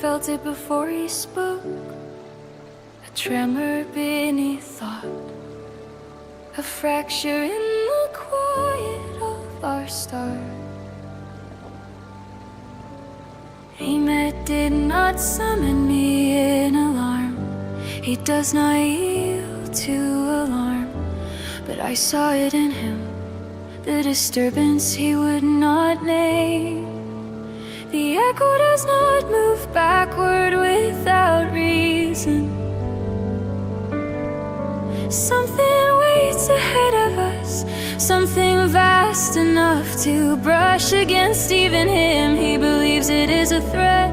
felt it before he spoke. A tremor beneath thought, a fracture in the quiet of our start. Ahmed did not summon me in alarm. He does not yield to alarm, but I saw it in him, the disturbance he would not name. The echo does not move backward without reason. Something waits ahead of us, something vast enough to brush against even him. He believes it is a threat,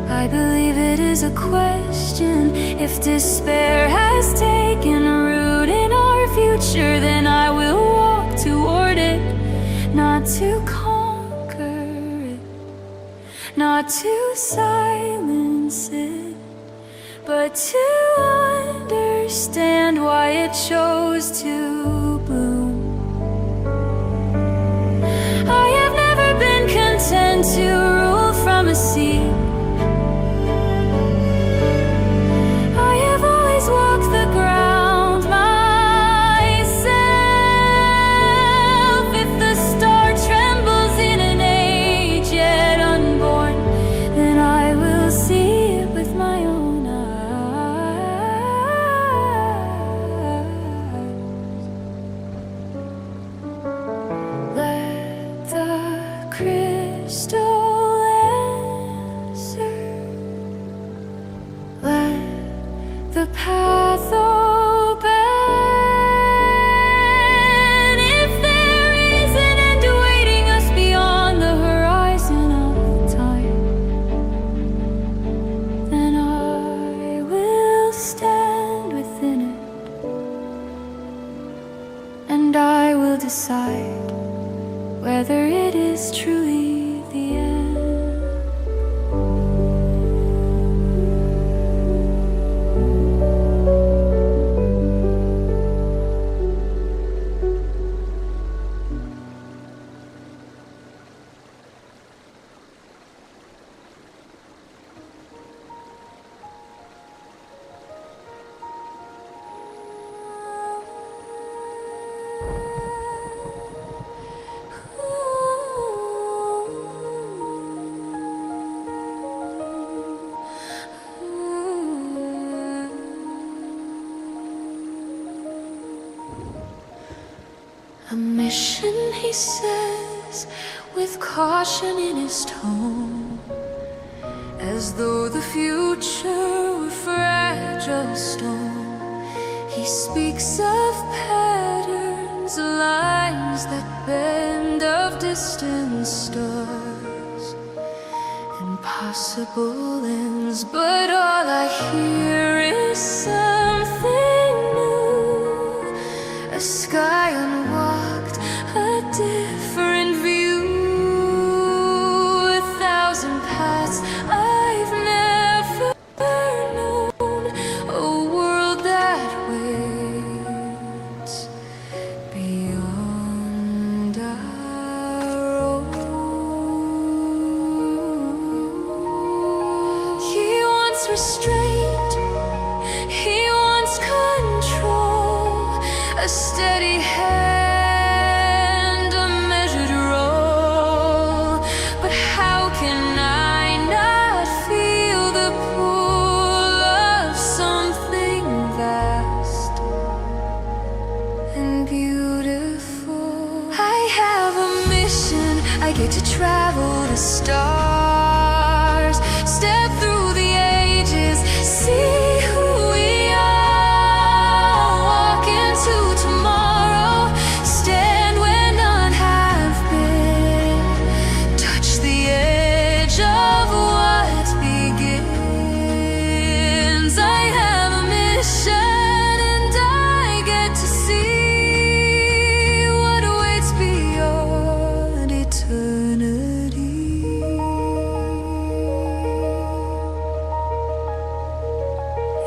I believe it is a question. If despair has taken root in our future, then I will walk toward it, not to conquer it, not to silence it, but to understand why it chose to bloom. I have never been content to rule from a seat. I have always walked the ground myself. If the star trembles in an age yet unborn, then I will see it with my own eyes. Let the crystal answer. Let the path open. If there is an end awaiting us beyond the horizon of time, then I will stand within it, and I will decide whether it is truly the end. A mission, he says, with caution in his tone, as though the future were fragile stone. He speaks of patterns, lines that bend, of distant stars, impossible ends, but all I hear is something new, a sky unwalked, a different view, a thousand paths I've never known, a world that waits beyond our own. He wants restraint, he wants control, a steady hand, a measured roll. But how can I not feel the pull of something vast and beautiful? I have a mission, I get to travel the stars, step through the ages, see who we are, walk into tomorrow, stand where none have been, touch the edge of what begins. I have a mission, and I get to see what awaits beyond eternity.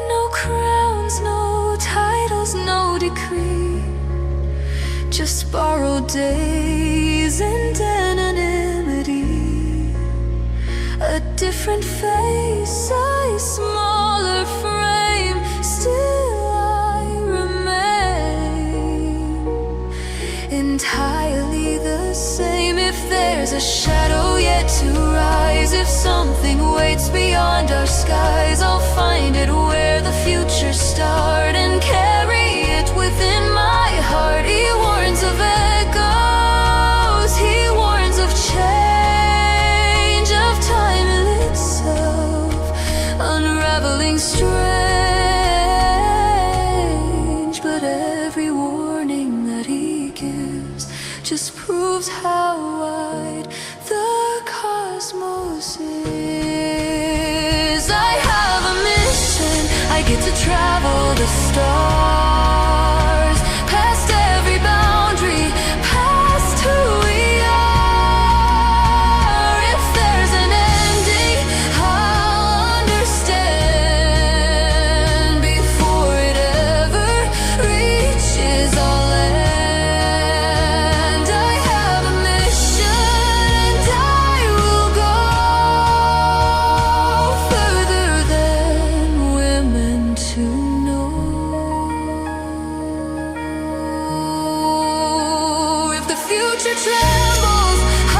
No crowns, no titles, no decree, just borrowed days and anonymity, a different face, a smaller frame, still I remain entirely the same. If there's a shadow yet to rise, if something waits beyond our skies, I'll find it where the futures start and carry it within my heart. He warns of echoes, he warns of change, of time in itself, unraveling strange. But every warning that he gives just proves how wide the cosmos is. I have a mission, I get to travel the stars, past every boundary, past who we are. If there's an ending, I'll understand before it ever reaches our land. I have a mission and I will go further than women to know. If the future trembles, I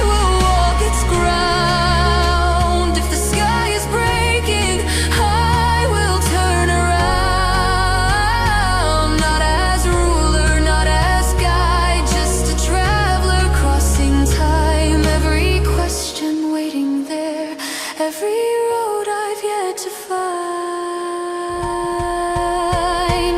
will walk its ground. If the sky is breaking, I will turn around. Not as ruler, not as guide, just a traveler crossing time. Every question waiting there, every road I've yet to find.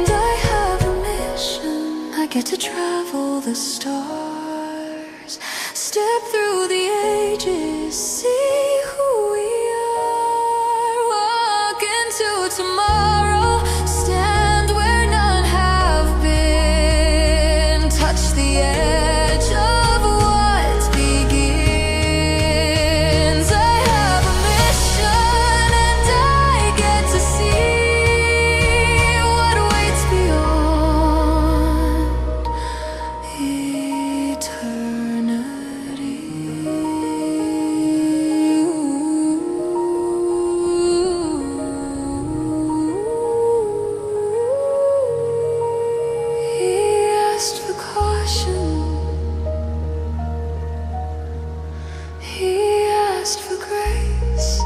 I have a mission, I get to travel the stars, step through the ages, see who we are, walk into tomorrow, stand where none have been, touch the edge of what begins. I have a mission and I get to see what waits beyond eternity. He asked for caution, he asked for grace,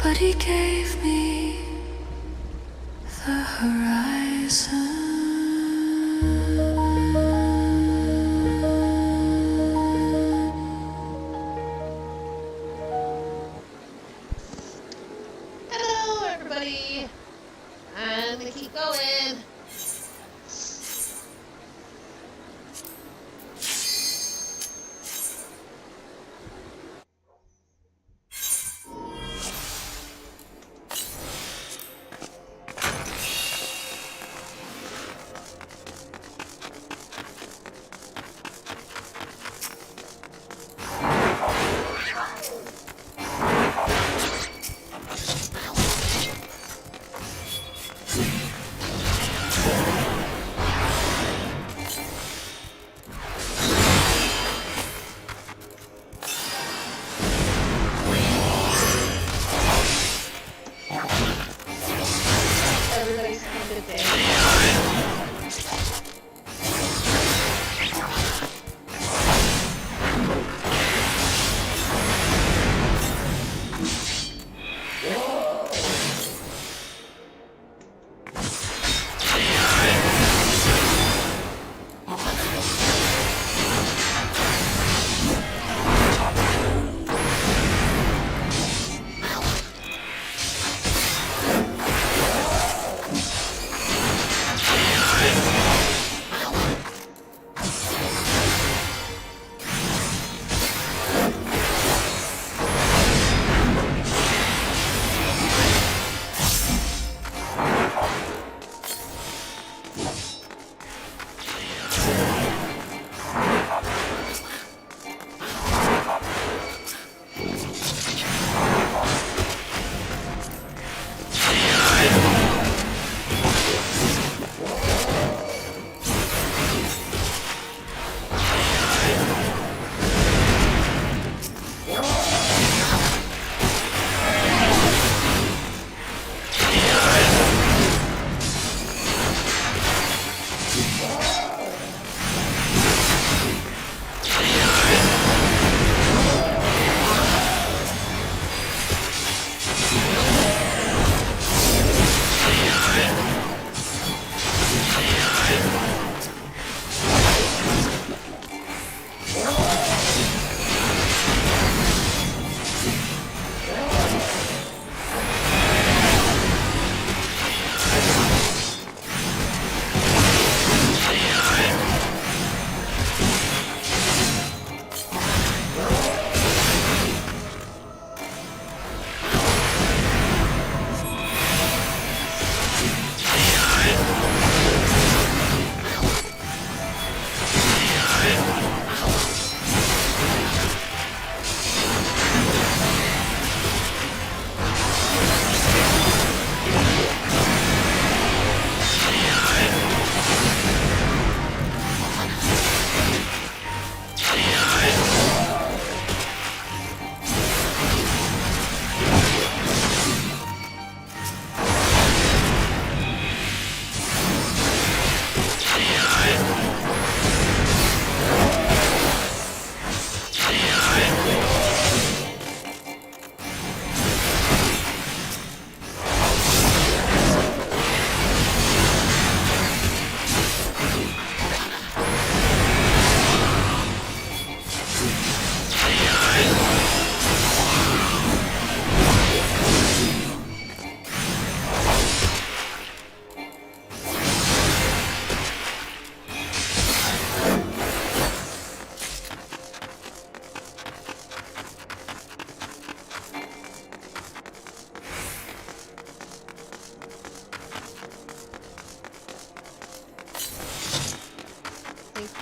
but he gave me the horizon. Hello, everybody. I'm gonna keep going.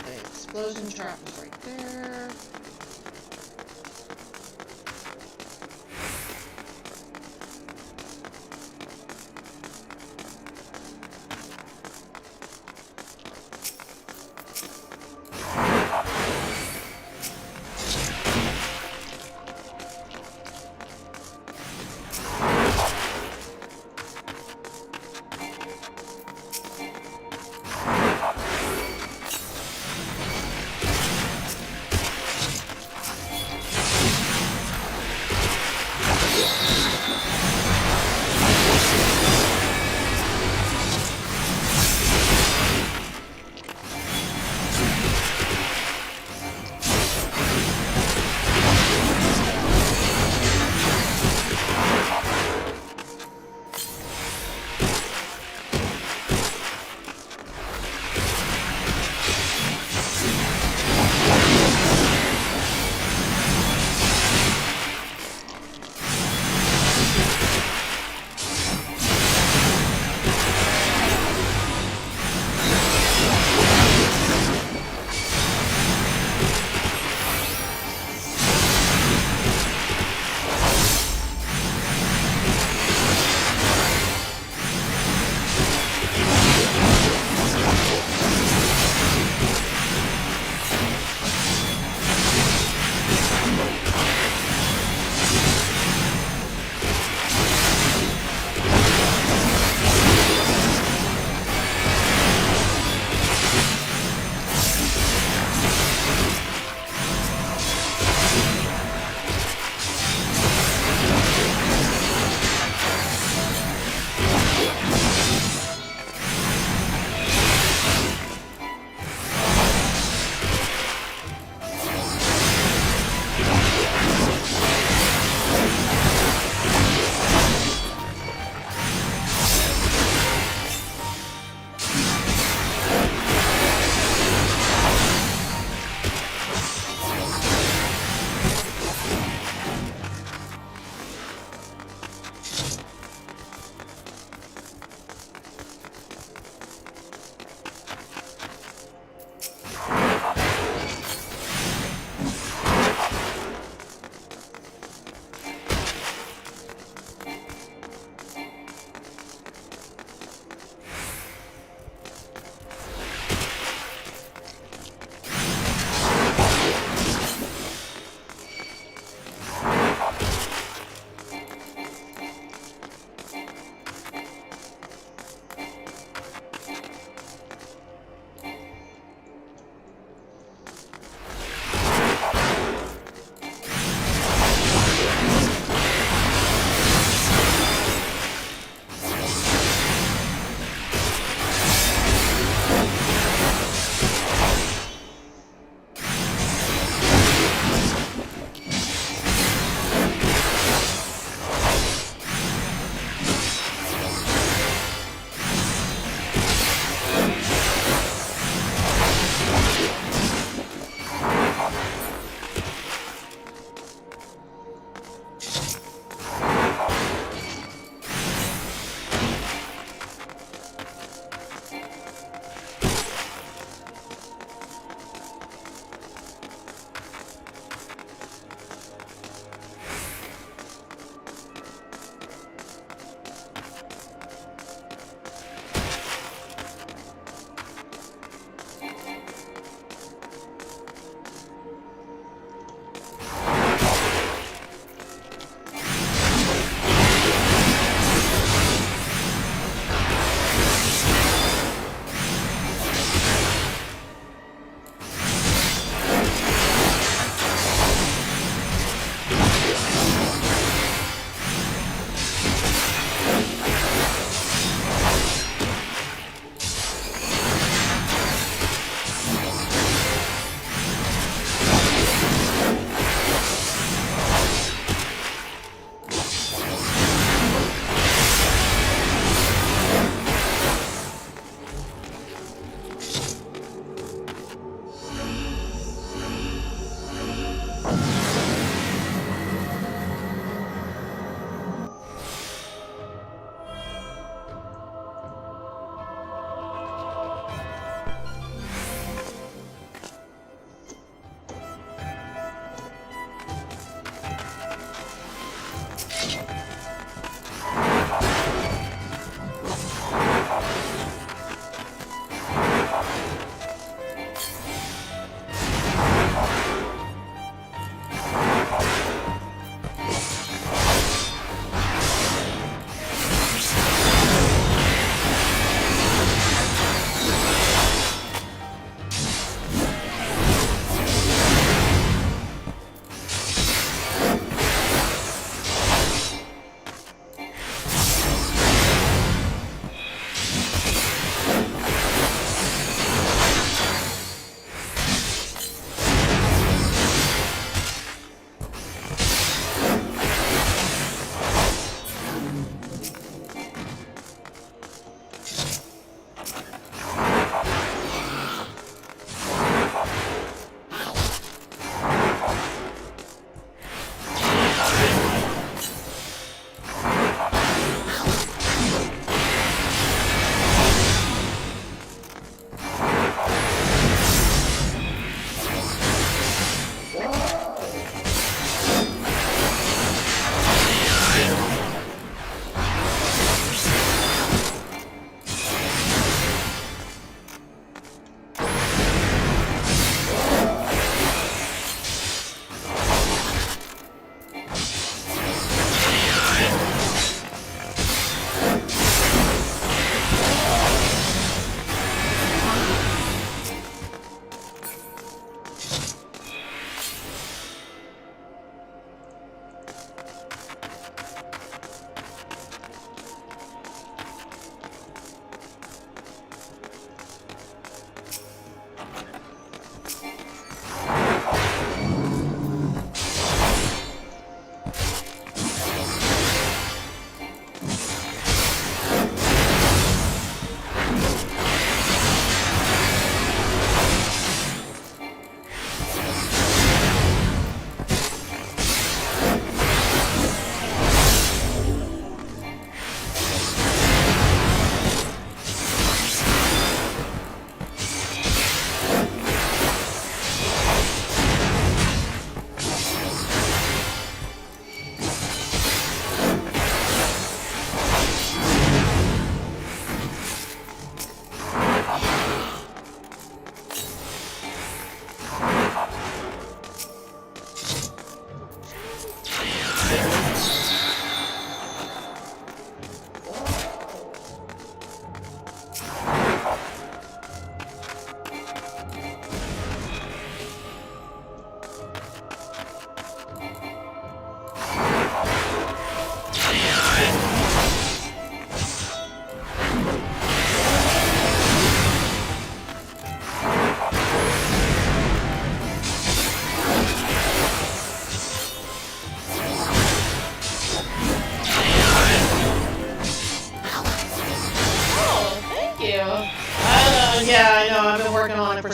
The explosion trap is right there.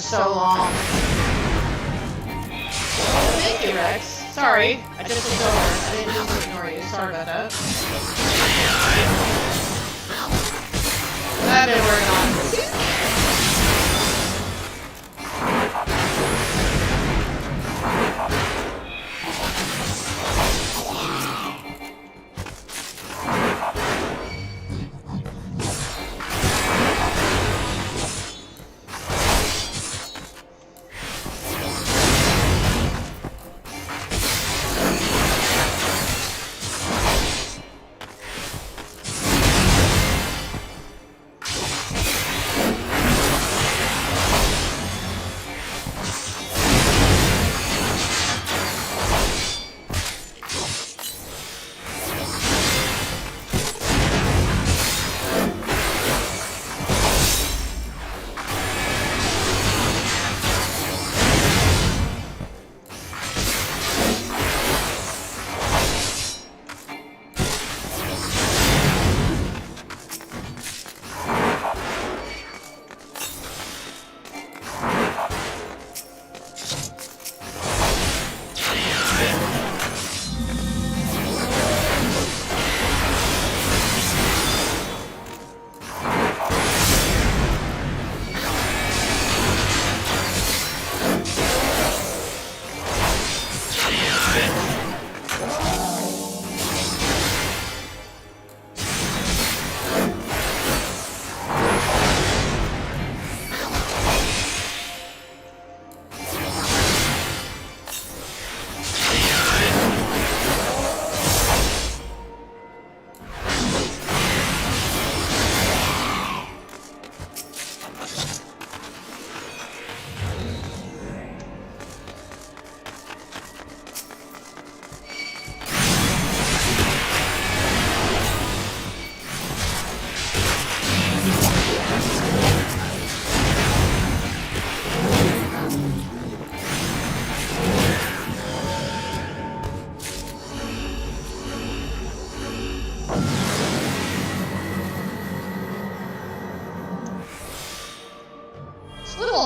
so long. Thank you, Rex. Sorry, I just looked over. I didn't mean to ignore you. Sorry about that. That didn't work on.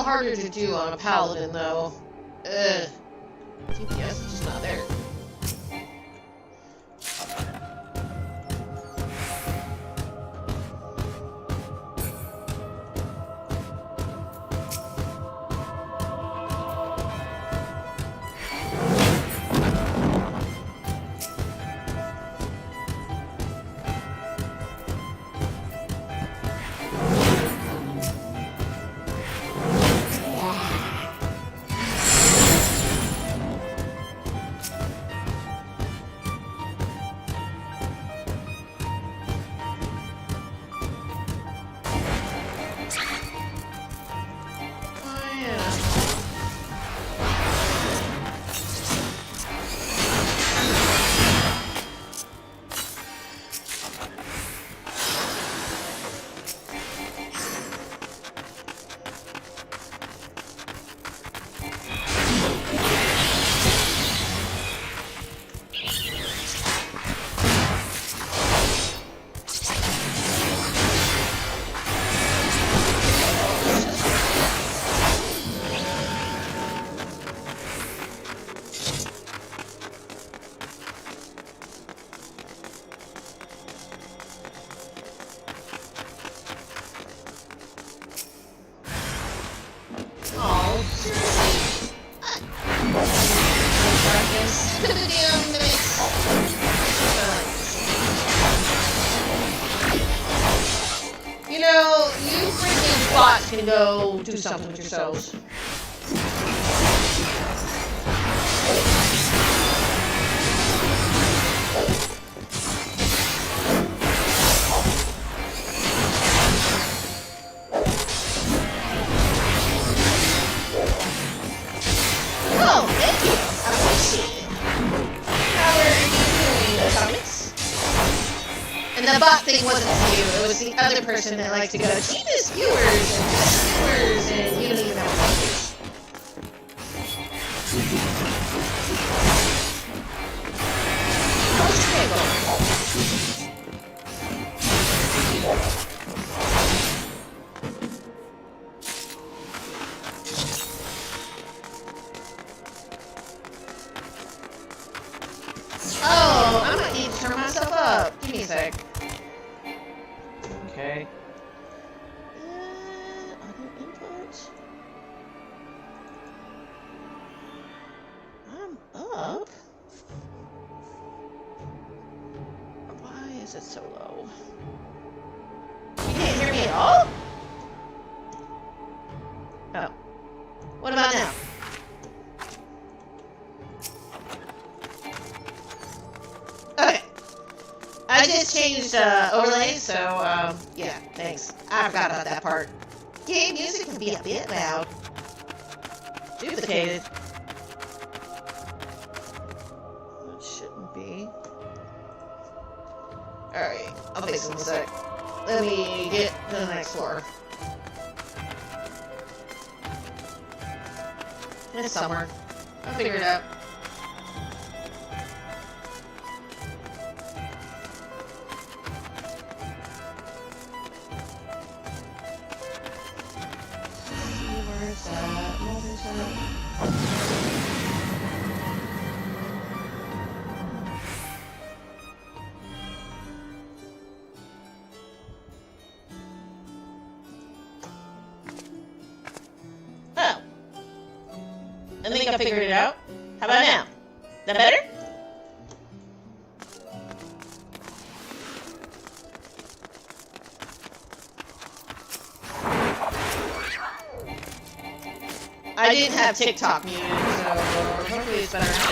Harder to do on a Paladin, though. Ugh. DPS is just not there. You know, you freaking bots can go do something with yourselves. Oh, thank you. I appreciate it. How are you doing, Thomas? And the bot thing wasn't you. It was the other person that likes to go, cheapest viewers, and you don't even know what it is. How's your day going? sec. Okay. Other input. I'm up. Why is it so low? You can't hear me at all? Oh. What about now? Okay. I just changed overlays, so yeah, thanks. I forgot about that part. Game music can be a bit loud. Duplicated. It shouldn't be. Alright, I'll fix it in a sec. Let me get to the next floor. It's somewhere. I'll figure it out. Where's that? Where's that? I think I figured it out. How about now? That better? I didn't have TikTok muted, so hopefully it's better now.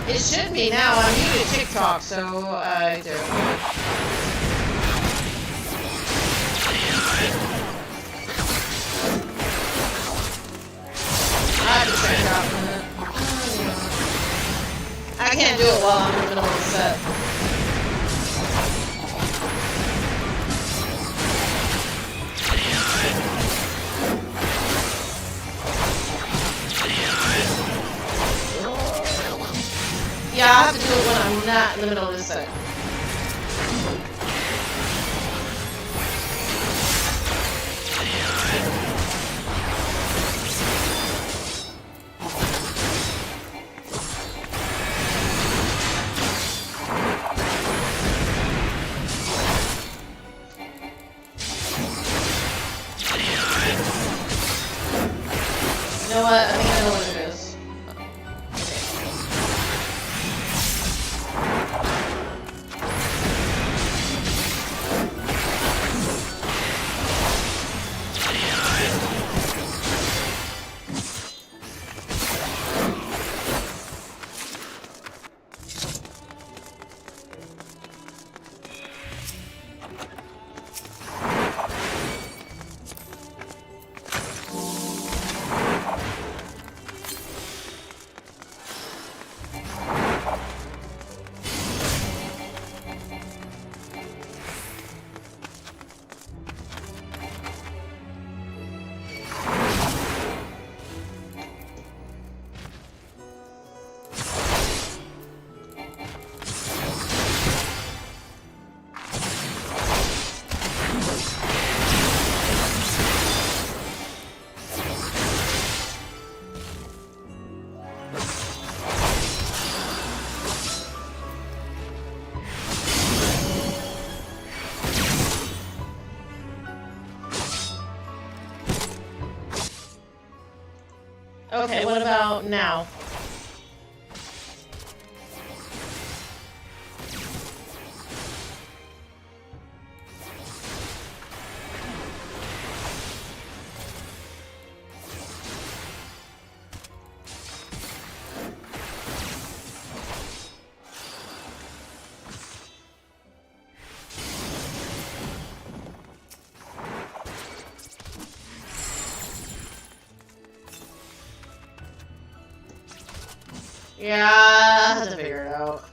It should be now. I'm muted TikTok, so I do. I have to check it out for a minute. I can't do it while I'm in the middle of the set. Yeah, I have to do it when I'm not in the middle of the set. You know what? I think I know what it is. Okay, what about now? Yeah, I have to figure it out.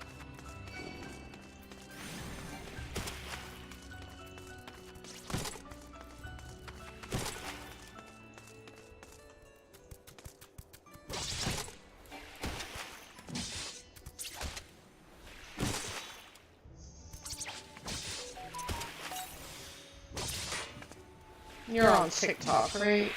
You're on TikTok, right?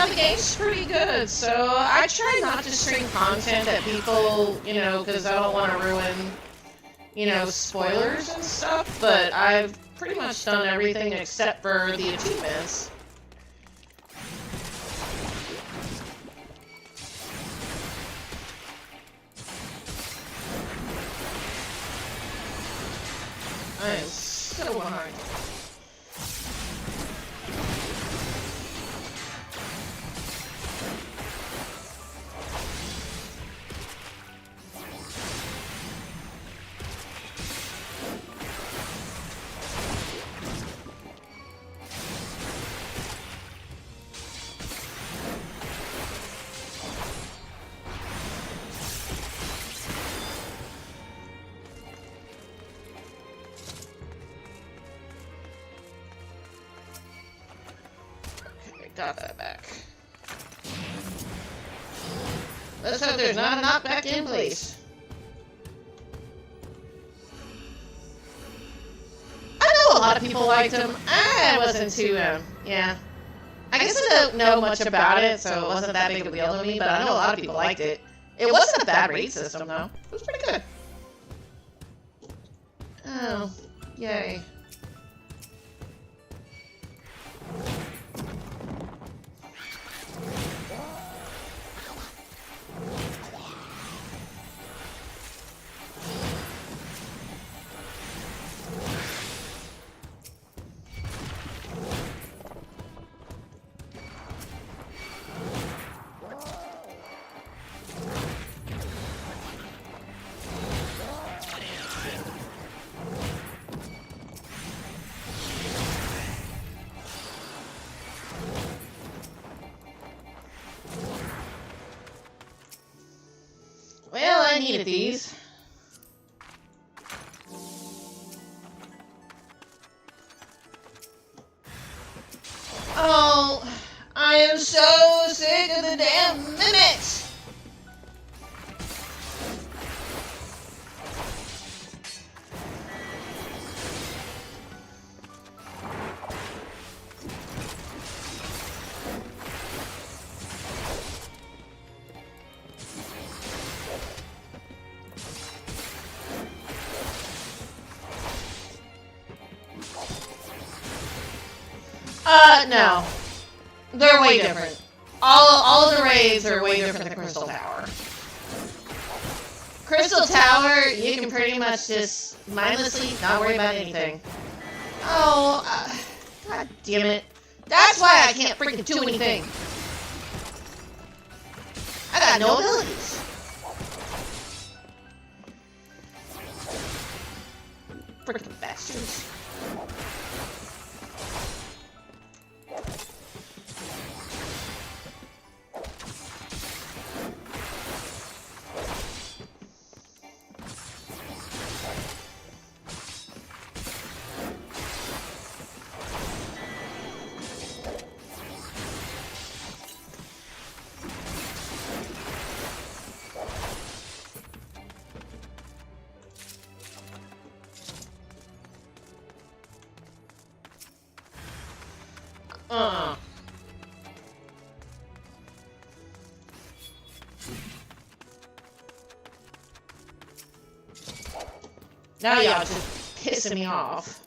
The game's pretty good, so I try not to stream content that people, you know, because I don't want to ruin, you know, spoilers and stuff, but I've pretty much done everything except for the achievements. I am so behind. Got that back. Let's hope there's not a knockback in place. I know a lot of people liked him. I wasn't too, yeah. I guess I don't know much about it, so it wasn't that big of a deal to me, but I know a lot of people liked it. It wasn't a bad raid system, though. It was pretty good. Oh, yay. Well, I needed these. Oh, I am so sick of the damn mimics! No. They're way different. All of the raids are way different than Crystal Tower. Crystal Tower, you can pretty much just mindlessly not worry about anything. Oh, god damn it. That's why I can't freaking do anything. I got no abilities. Freaking bastards. Now y'all just pissing me off.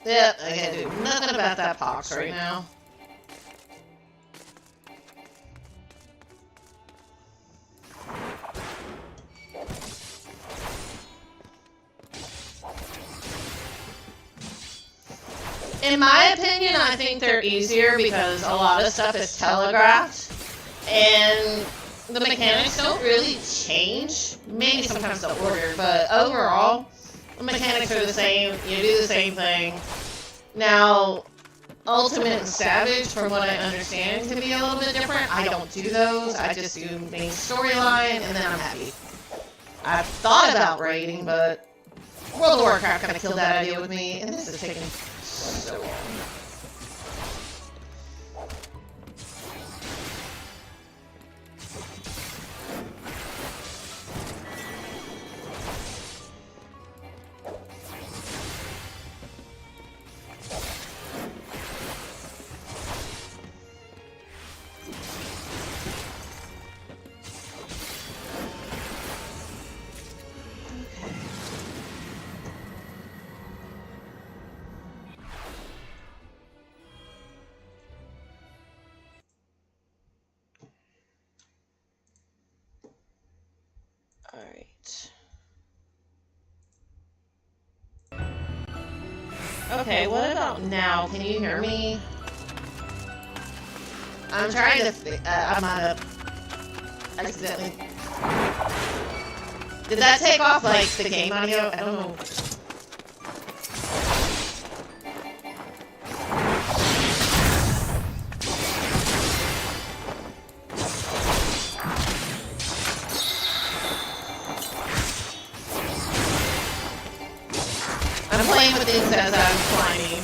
Yeah, I can't do nothing about that pox right now. In my opinion, I think they're easier because a lot of stuff is telegraphed, and the mechanics don't really change. Maybe sometimes the order, but overall, the mechanics are the same. You do the same thing. Now, Ultimate and Savage, from what I understand, can be a little bit different. I don't do those. I just do main storyline, and then I'm happy. I've thought about raiding, but World of Warcraft kind of killed that idea with me, and this is taking so long. Alright. Okay, what about now? Can you hear me? I'm trying to I'm out of accidentally. Did that take off like the game audio? I don't know. I'm playing with things as I'm climbing.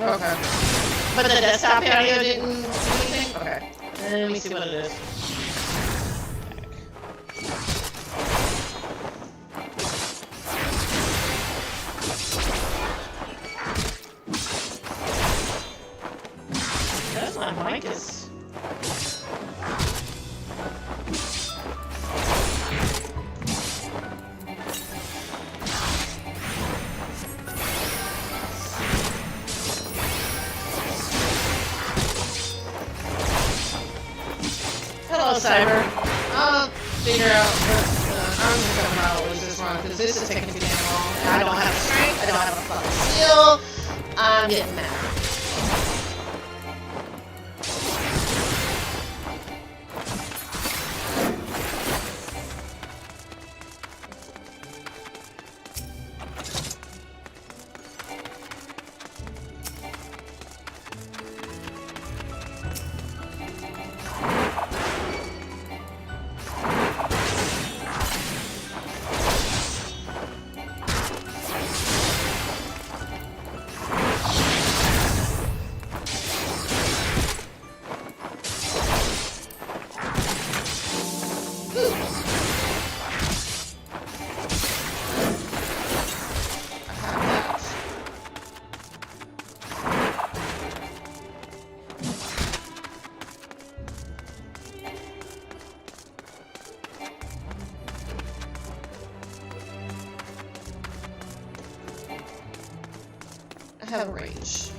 Okay. But the desktop audio didn't do anything? Okay. Let me see what it is. That's my mic is... Hello, Cyber. I'll figure out what I'm gonna come out with this run, because this is taking too damn long. And I don't have the strength, I don't have a fucking skill. I'm getting mad. have a range.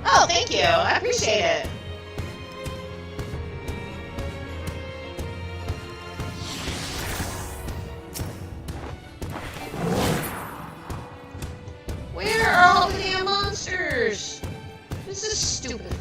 Oh, thank you. I appreciate it. Where are all the damn monsters? This is stupid.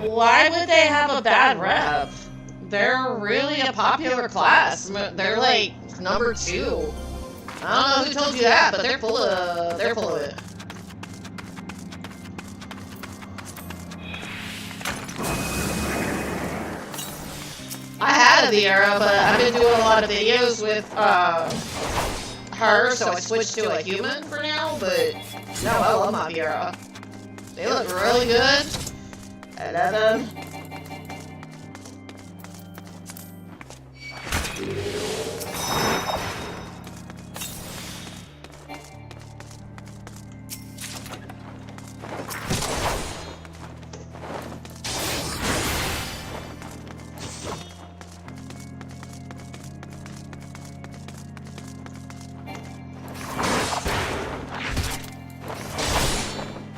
Why would they have a bad rep? They're really a popular class. They're like number 2. I don't know who told you that, but they're full of it. I had a Viera, but I've been doing a lot of videos with her, so I switched to a human for now. But no, I love my Viera. They look really good. I love them.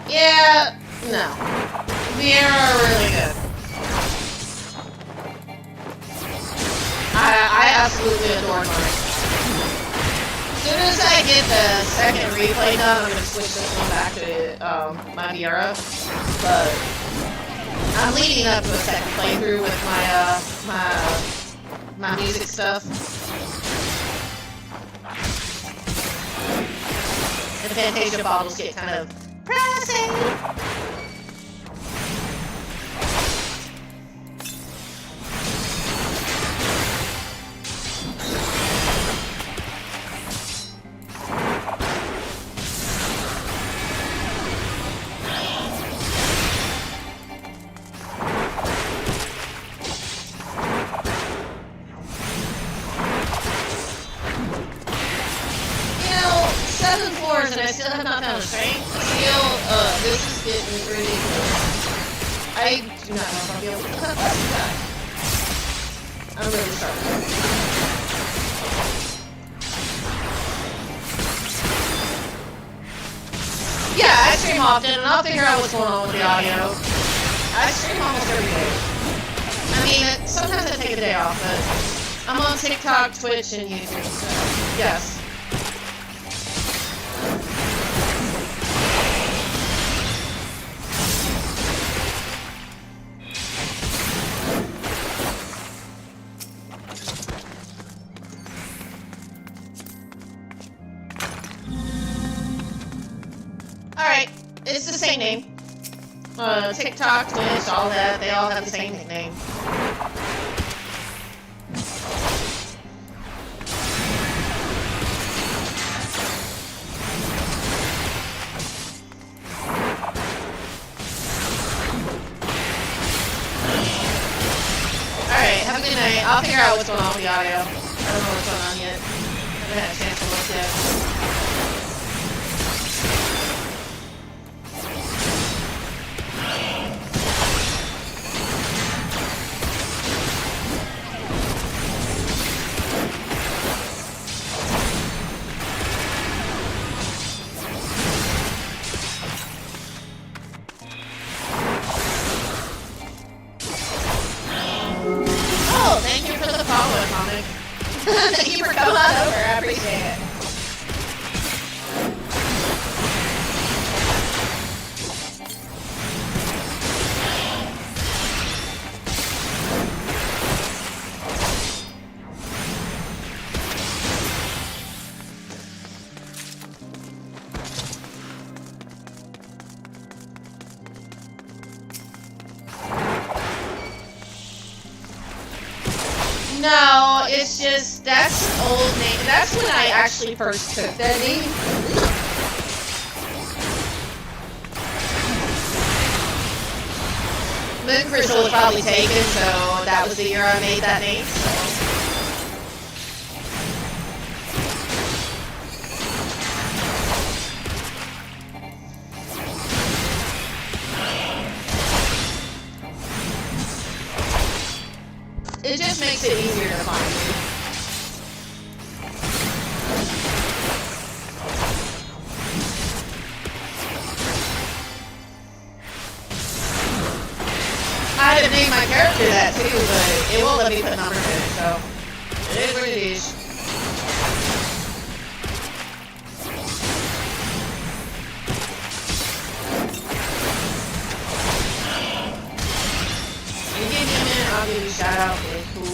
Yeah, no. Viera are really good. I absolutely adore mine. As soon as I get the second replay done, I'm going to switch this one back to my Viera. But I'm leading up to a second playthrough with my music stuff. The Fantasia bottles get kind of pressing. And I still have not found a strength. This is getting ridiculous. I do not know if I'll be able to cut that. I'm really sorry. Yeah, I stream often, and I'll figure out what's going on with the audio. I stream almost every day. I mean, sometimes I take a day off, but I'm on TikTok, Twitch, and YouTube, so yes. Alright, it's the same name. TikTok, Twitch, all that, they all have the same nickname. Alright, have a good night. I'll figure out what's going on with the audio. I don't know what's going on yet. I haven't had a chance to look yet. Thank you for coming on over. I appreciate it. No, it's just, that's an old name. That's when I actually first took that name. Moon Crystal was probably taken, so that was the year I made that name. So. It just makes it easier to find me. I had to name my character that too, but it won't let me put numbers in it, so it is what it is. You give me a minute, I'll give you a shout out. It's cool.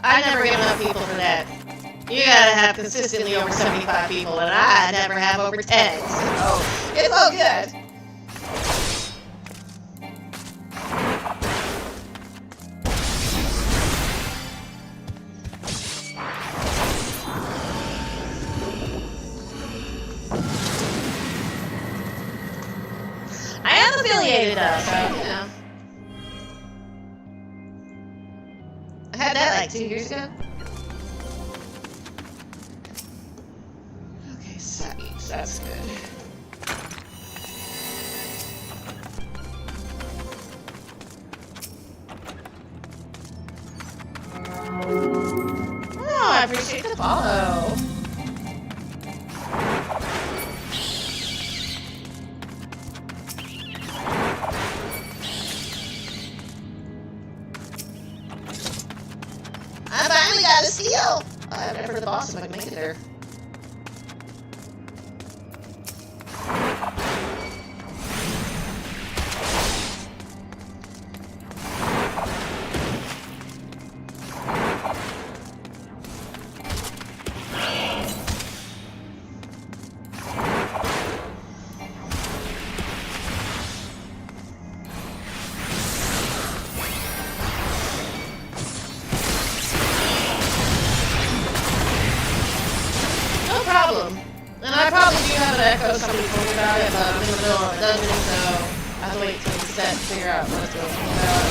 I never get enough people for that. You gotta have consistently over 75 people, and I never have over 10, so it's all good. I am affiliated though, so, you know. I had that like 2 years ago. Okay, science, that's good. Oh, I appreciate the follow. I finally got a seal! I have it for the boss if I can make it there. And I probably do have an echo, somebody told me about it, but I'm in the middle of a dungeon, so I have to wait till it's set to figure out what it's going about.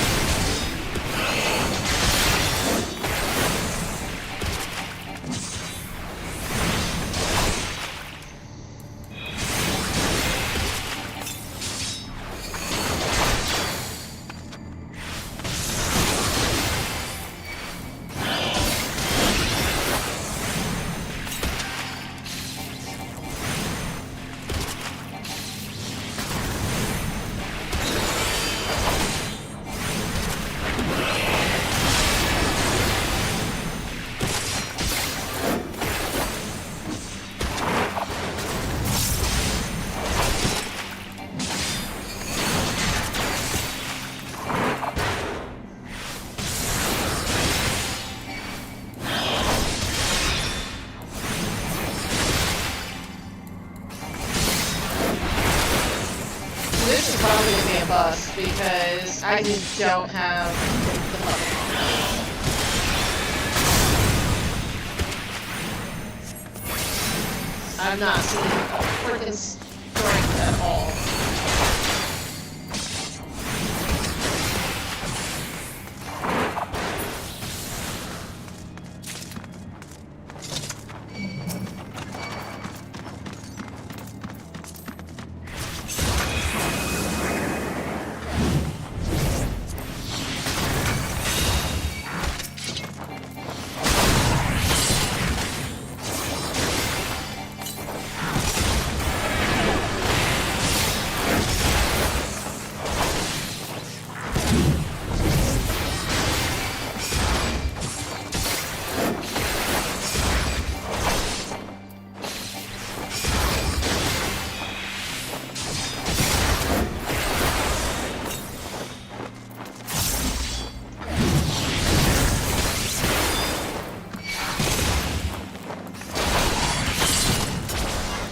fuss because I just don't have the fucking I'm not seeing a freaking strength at all.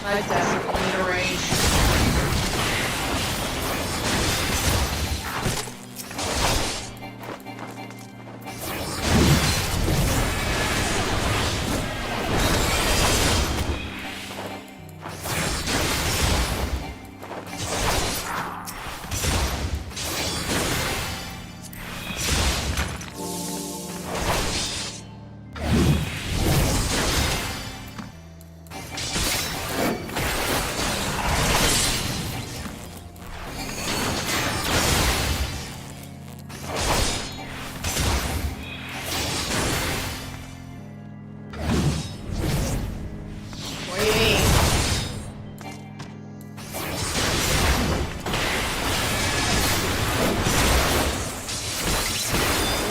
I desperately need a rage.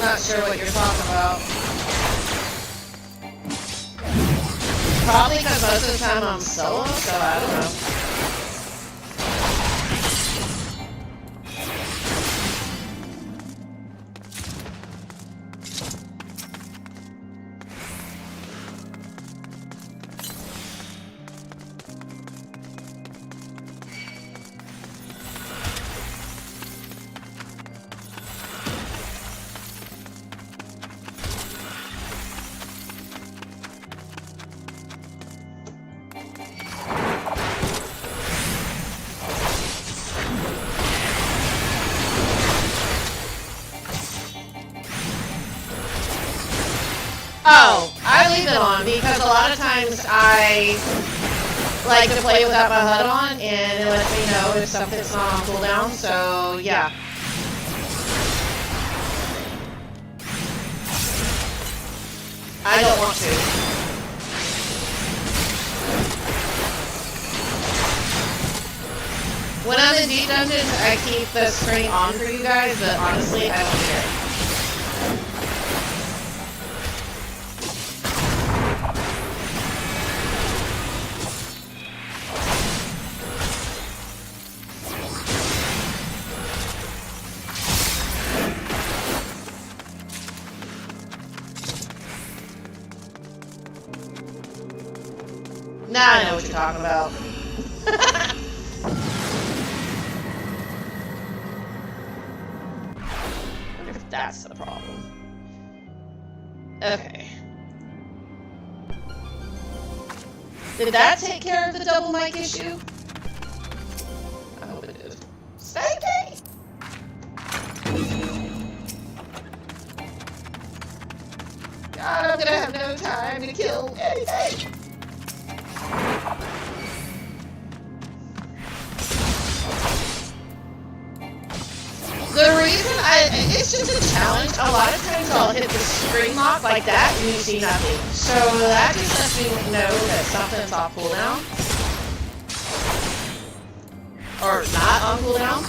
Not sure what you're talking about. Probably because most of the time I'm solo, so I don't know. Oh, I leave it on because a lot of times I like to play without my HUD on and it lets me know if something's not on cooldown, so yeah. I don't want to. When I'm in deep dungeons, I keep the screen on for you guys, but honestly, I don't care. Now I know what you're talking about. I wonder if that's the problem. Okay. Did that take care of the double mic issue? I hope it did. Stanky! God, I'm gonna have no time to kill anything. The reason it's just a challenge. A lot of times I'll hit the screen lock like that and you see nothing. So that just lets me know that something's off cooldown. Or not on cooldown.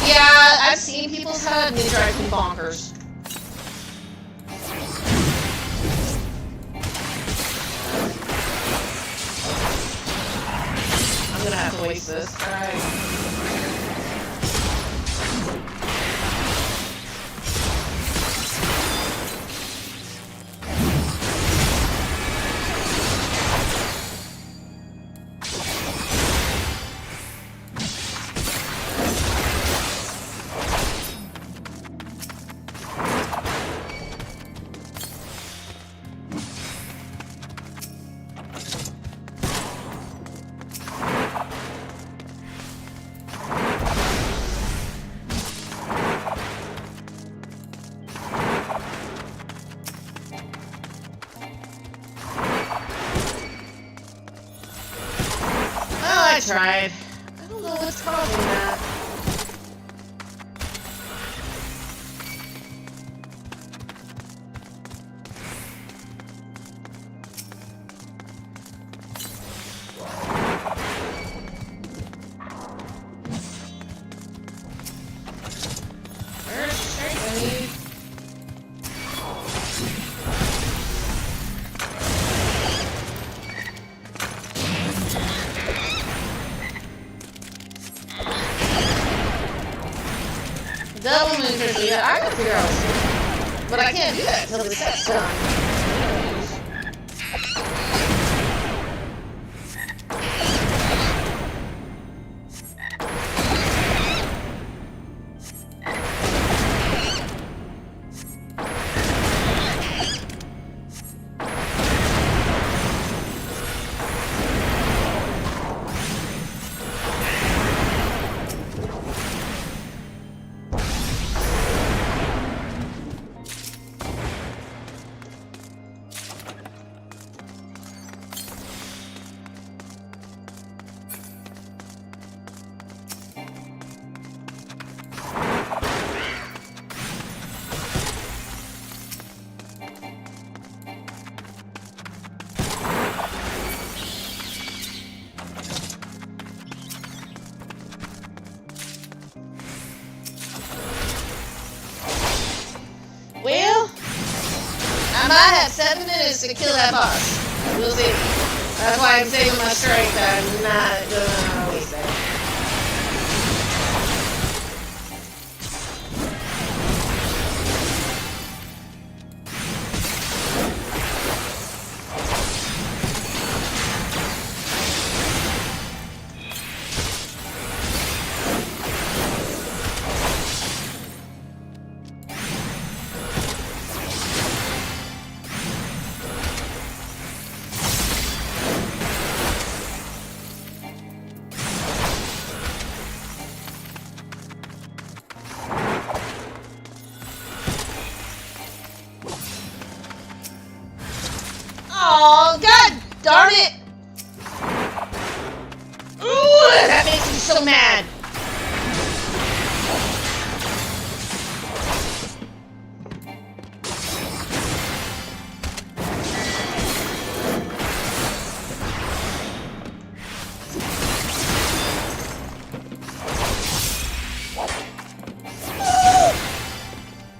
Yeah, I've seen people's HUD and they drive me bonkers. I'm gonna have to waste this. Alright. tried. I don't know what's causing that. Double moon crystal, yeah, I can figure out what's doing. But I can't do that until the set's done. Well, I might have 7 minutes to kill that boss. We'll see. That's why I'm saving my strength. I'm not gonna waste that. Oh, god darn it! Ooh, that makes me so mad.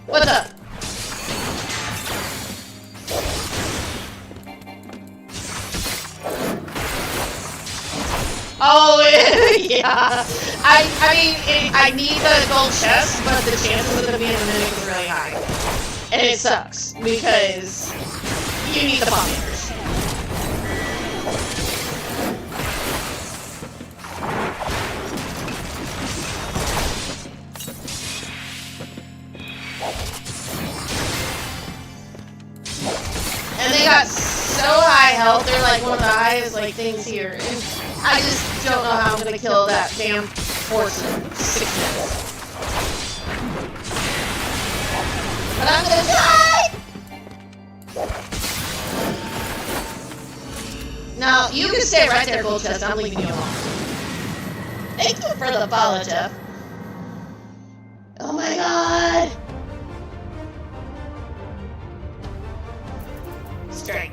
What's up? Oh, yeah. I mean, I need the gold chest, but the chances of them being in the mimic is really high. And it sucks, because you need the bomb hitters. And they got so high health, they're like one of the highest like things here. And I just don't know how I'm gonna kill that damn horse in 6 minutes. But I'm gonna die! Now, you can stay right there, Gold Chest. I'm leaving you alone. Thank you for the follow, Jeff. Oh my god! Straight.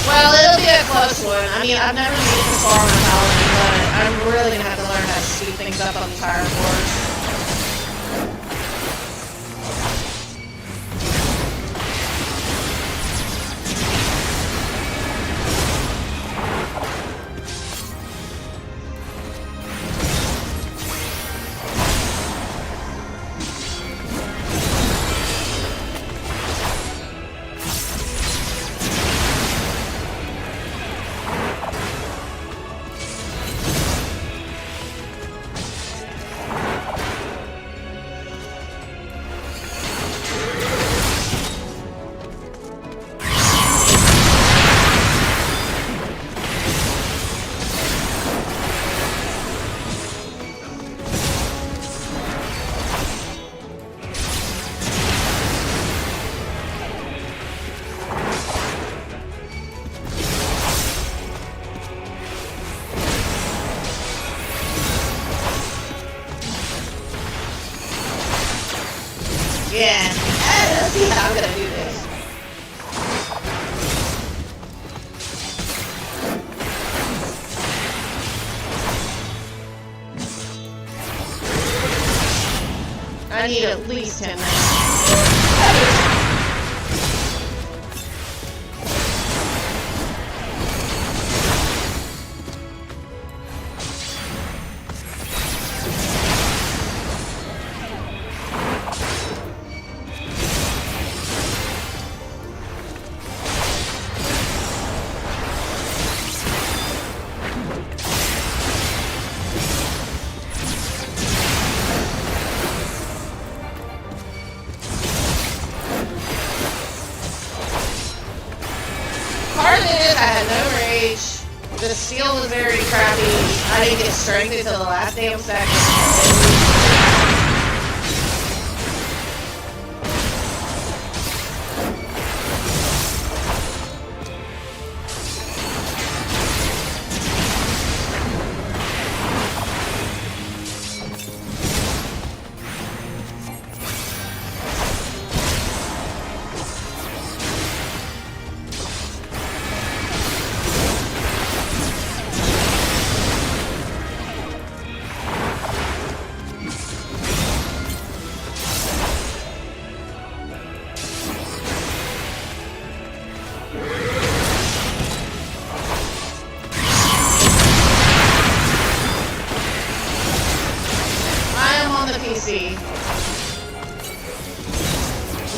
Well, it'll be a close one. I mean, I've never seen this far on a Paladin, but I'm really gonna have to learn how to speed things up on these higher boards. I need at least 10 minutes. The seal was very crappy. I didn't get strength until the last damn second.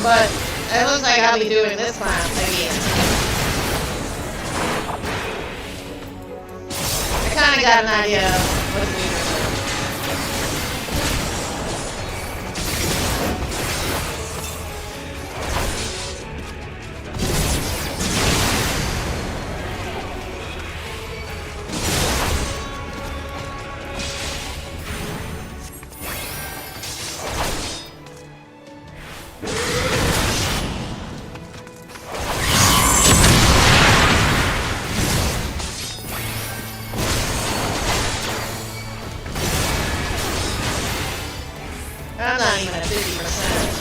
But it looks like I'll be doing this climb again. I kind of got an idea of what to do. I'm not even at 50%.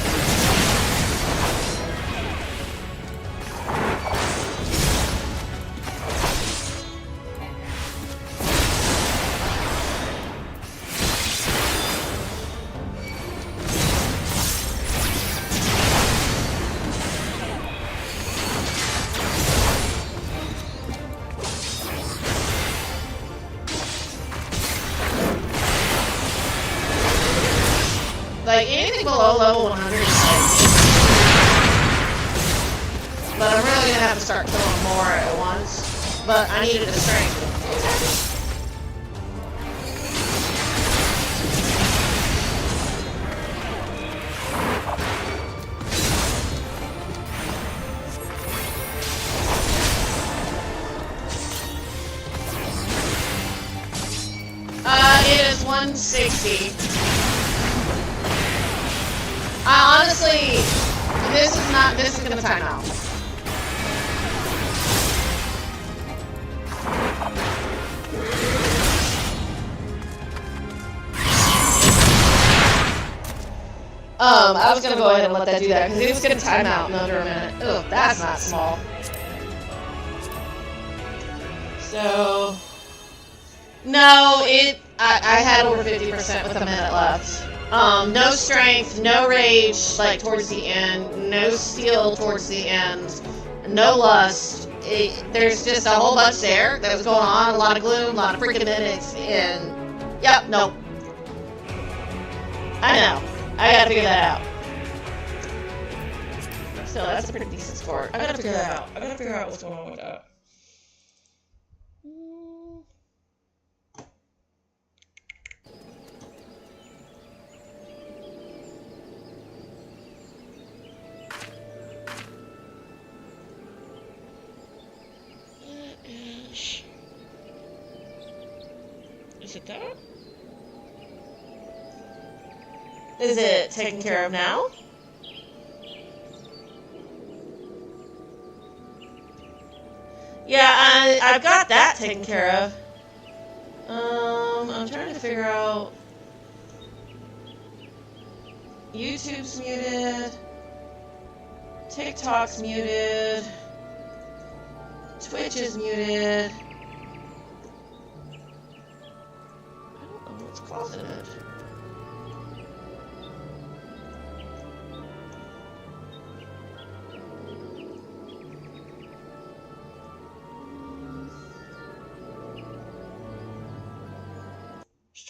Like, anything below level 100 is like... But I'm really gonna have to start killing more at once. But I needed the strength. It is 160. Honestly, this is gonna time out. I was gonna go ahead and let that do that, because it was gonna time out in under a minute. Ugh, that's not small. So... No, I had over 50% with a minute left. No strength, no rage, like, towards the end, no steel towards the end, no lust. There's just a whole bunch there that was going on, a lot of gloom, a lot of freaking minutes, and, yep, nope. I know. I gotta figure that out. Still, that's a pretty decent score. I gotta figure that out. I gotta figure out what's going on with that. Is it that? Is it taken care of now? Yeah, I've got that taken care of. I'm trying to figure out. YouTube's muted. TikTok's muted. Twitch is muted. I don't know what's causing it.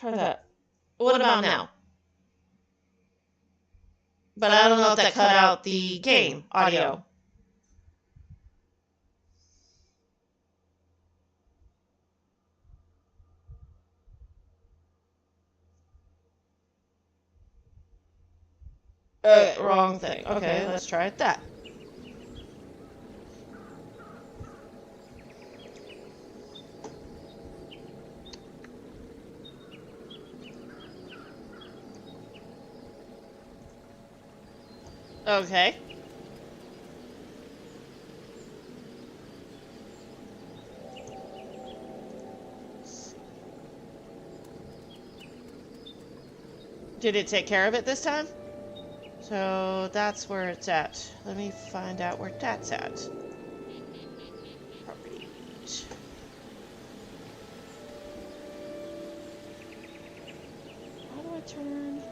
try that. What about now? But I don't know if that cut out the game audio. Wrong thing. Okay, let's try that. Okay. Did it take care of it this time? So that's where it's at. Let me find out where that's at. Property. How do I turn?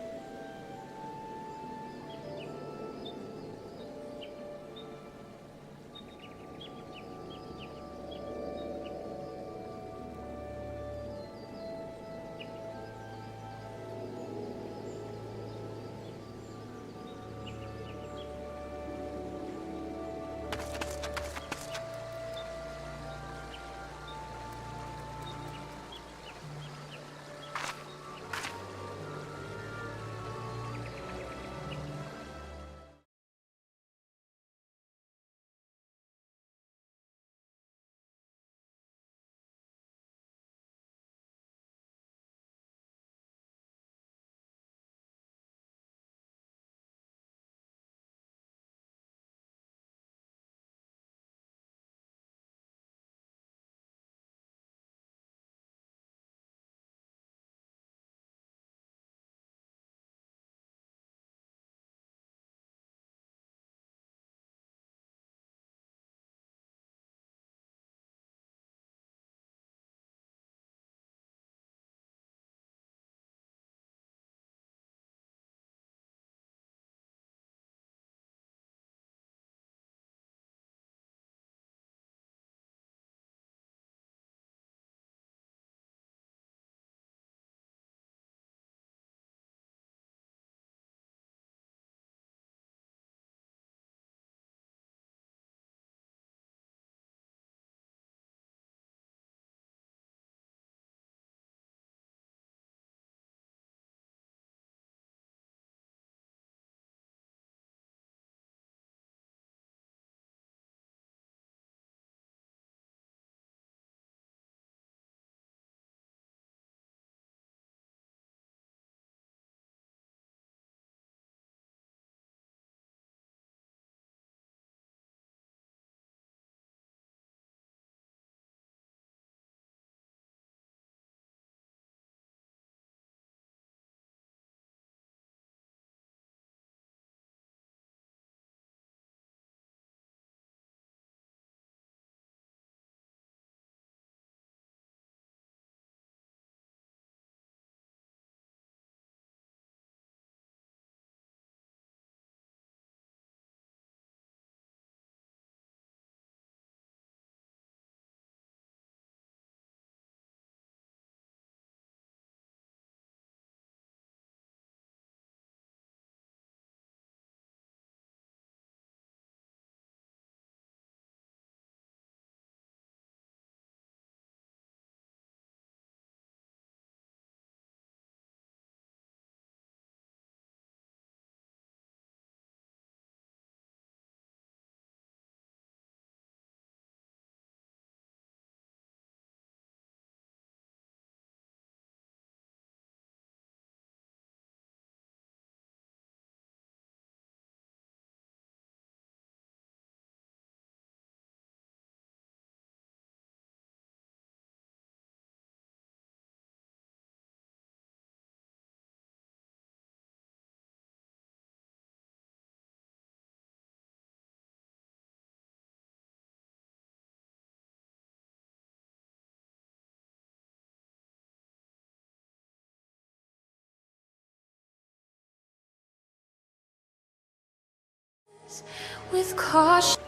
With caution.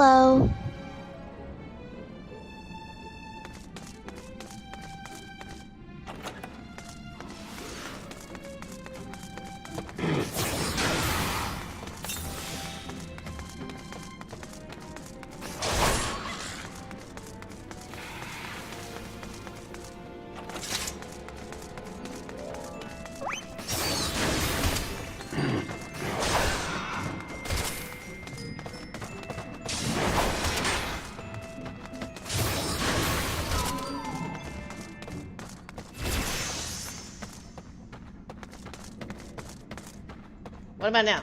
Hello. What about now?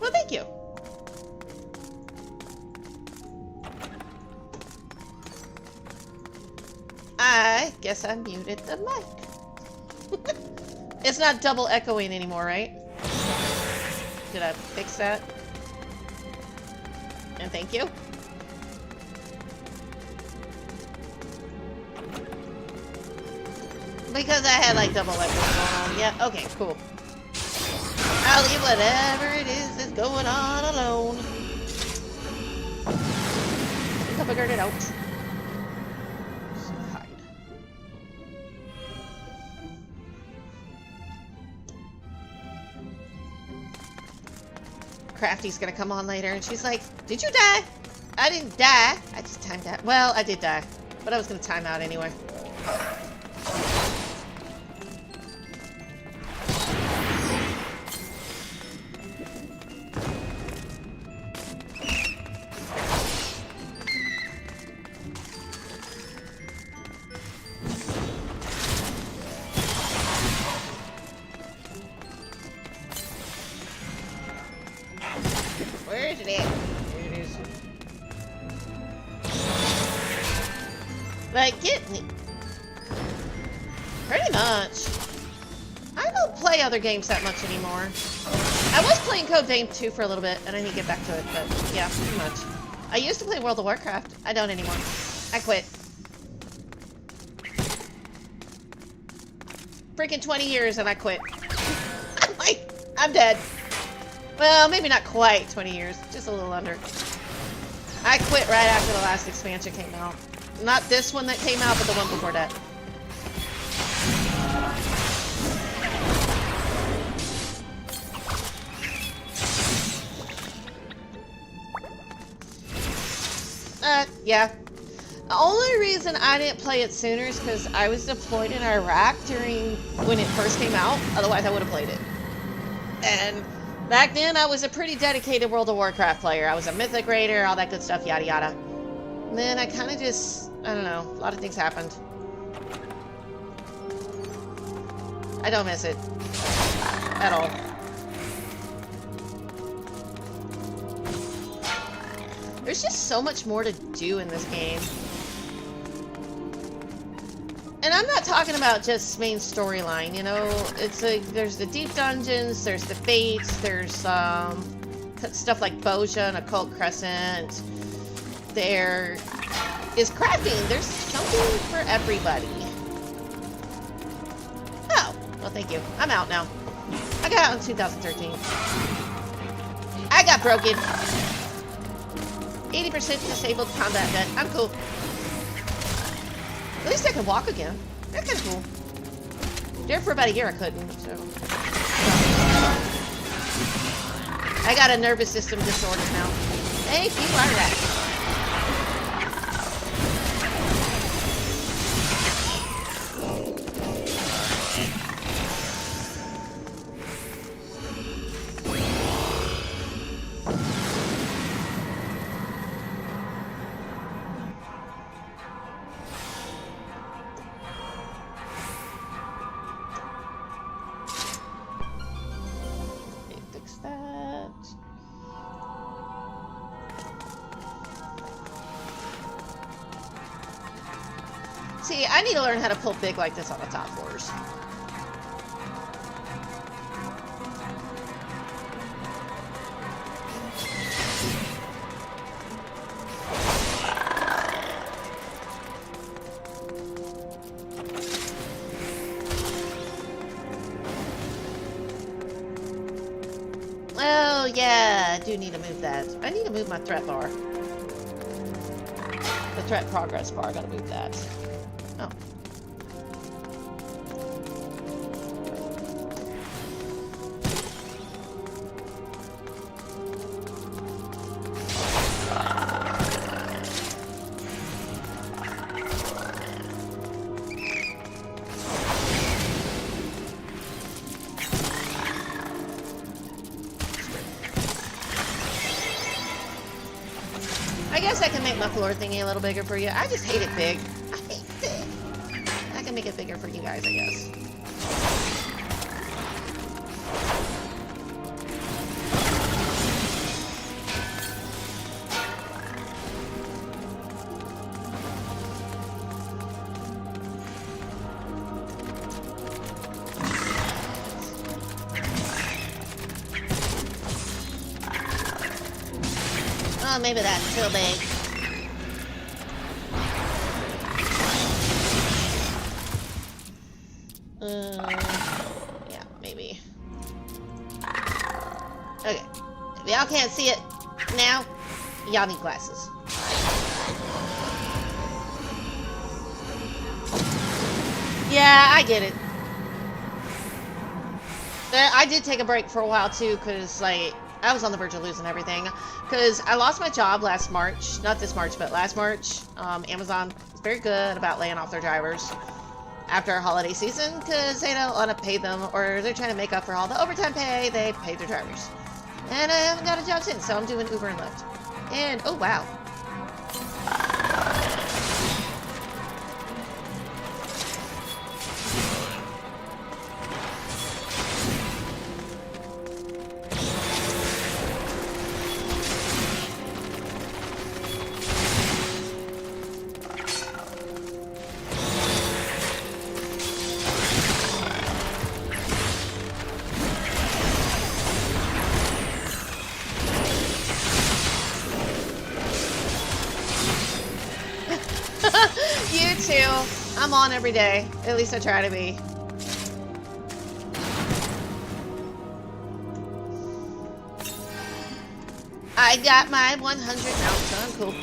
Well, thank you. I guess I muted the mic. It's not double echoing anymore, right? Did I fix that? And thank you. Because I had like double echo going on. Yeah, okay, cool. I'll leave whatever it is that's going on alone. I figured it out. Crafty's gonna come on later, and she's like, "Did you die?" I didn't die. I just timed out. Well, I did die, but I was gonna time out anyway. Where is it at? There it is. Like, get me. Pretty much. I don't play other games that much anymore. I was playing Code Vein 2 for a little bit, and I need to get back to it, but yeah, pretty much. I used to play World of Warcraft. I don't anymore. I quit. Freaking 20 years and I quit. I'm like, I'm dead. Well, maybe not quite 20 years, just a little under. I quit right after the last expansion came out. Not this one that came out, but the one before that. Yeah. The only reason I didn't play it sooner is because I was deployed in Iraq when it first came out. Otherwise, I would have played it. And back then, I was a pretty dedicated World of Warcraft player. I was a Mythic Raider, all that good stuff, yada yada. And then I kind of just, I don't know, a lot of things happened. I don't miss it. At all. There's just so much more to do in this game. And I'm not talking about just main storyline, you know, it's like, there's the deep dungeons, there's the fates, there's stuff like Boja and Occult Crescent. There is crafting, there's something for everybody. Oh, well thank you. I'm out now. I got out in 2013. I got broken. 80% disabled combat vet. I'm cool. At least I can walk again. That's kind of cool. There for about a year I couldn't, so. I got a nervous system disorder now. Thank you, Iraq. See, I need to learn how to pull big like this on the top floors. I do need to move that. I need to move my threat bar. The threat progress bar, I gotta move that. Oh. I guess I can make my floor thingy a little bigger for you. I just hate it big. I hate it big. I can make it bigger for you guys, I guess. Oh, maybe that's too big. Yeah, maybe. Okay. If y'all can't see it now, y'all need glasses. Yeah, I get it. I did take a break for a while too, because like I was on the verge of losing everything. Because I lost my job last March, not this March, but last March. Amazon is very good about laying off their drivers after our holiday season because they don't want to pay them, or they're trying to make up for all the overtime pay they paid their drivers. And I haven't got a job since, so I'm doing Uber and Lyft. And oh wow. You too. I'm on every day. At least I try to be. I got my 100 ounce. I'm cool.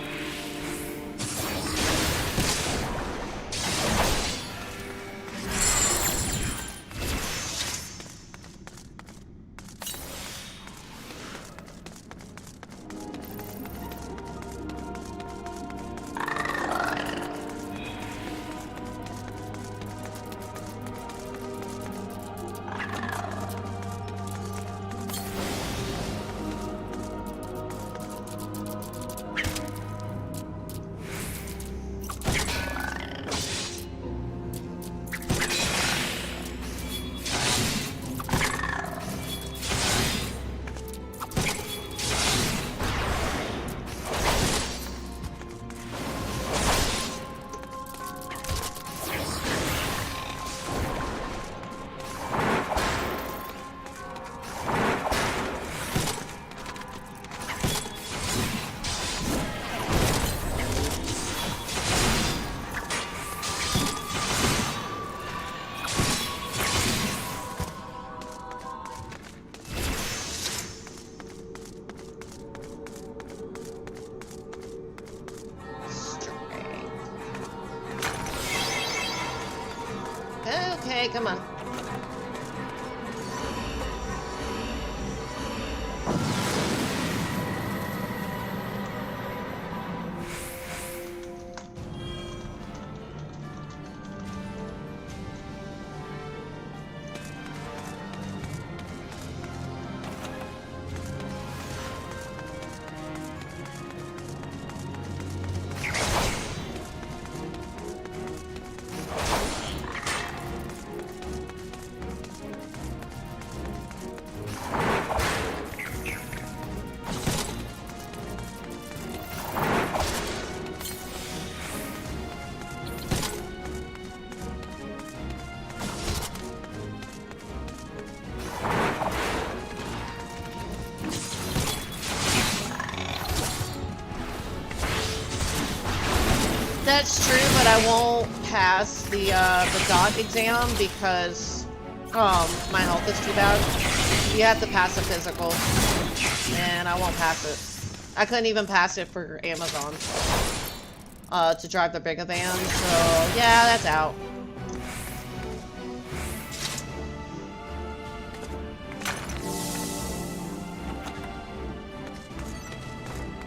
Okay, come on. That's true, but I won't pass the dog exam because my health is too bad. You have to pass the physical. And I won't pass it. I couldn't even pass it for Amazon. To drive the bigger van, so yeah, that's out.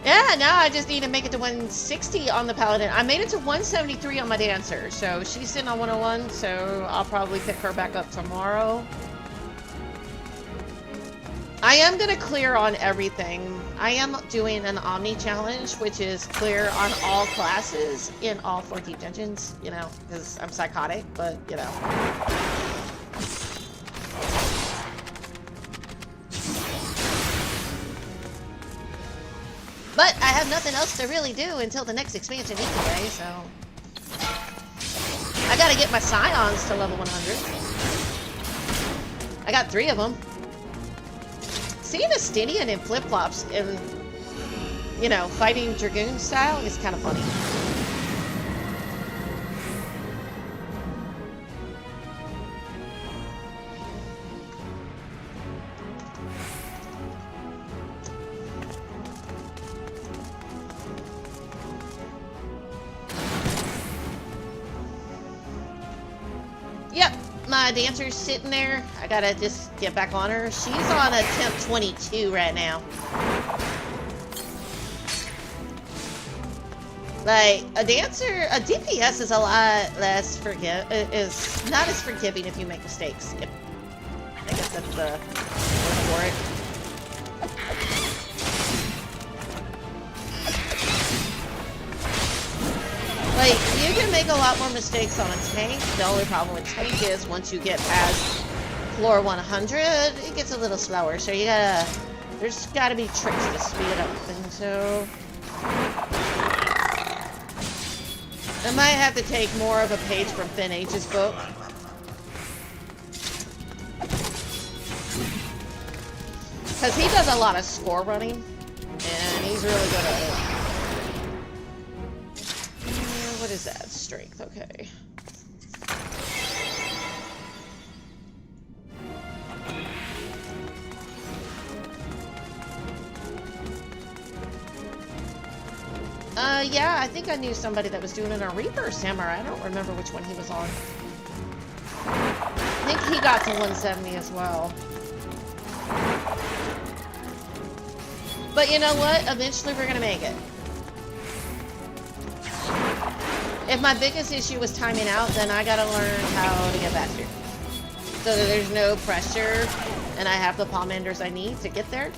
Yeah, now I just need to make it to 160 on the Paladin. I made it to 173 on my Dancer, so she's sitting on 101, so I'll probably pick her back up tomorrow. I am going to clear on everything. I am doing an Omni challenge, which is clear on all classes in all 4 deep dungeons, you know, because I'm psychotic, but, you know. But I have nothing else to really do until the next expansion anyway, so... I gotta get my Scions to level 100. I got 3 of them. Seeing a Stydian in flip-flops in, you know, fighting Dragoon style is kind of funny. Yep, my Dancer's sitting there. I gotta just get back on her. She's on attempt 22 right now. Like, a Dancer, a DPS is a lot less is not as forgiving if you make mistakes. I guess that's the word for it. Like, you can make a lot more mistakes on a tank. The only problem with tank is once you get past floor 100, it gets a little slower. So you gotta, there's gotta be tricks to speed it up. And so, I might have to take more of a page from Finn H's book. Because he does a lot of score running, and he's really good at it. What is that? Strength, okay. Yeah, I think I knew somebody that was doing a Reaper Samurai. I don't remember which one he was on. I think he got to 170 as well. But you know what? Eventually we're gonna make it. If my biggest issue was timing out, then I gotta learn how to get faster. So that there's no pressure, and I have the palmanders I need to get there.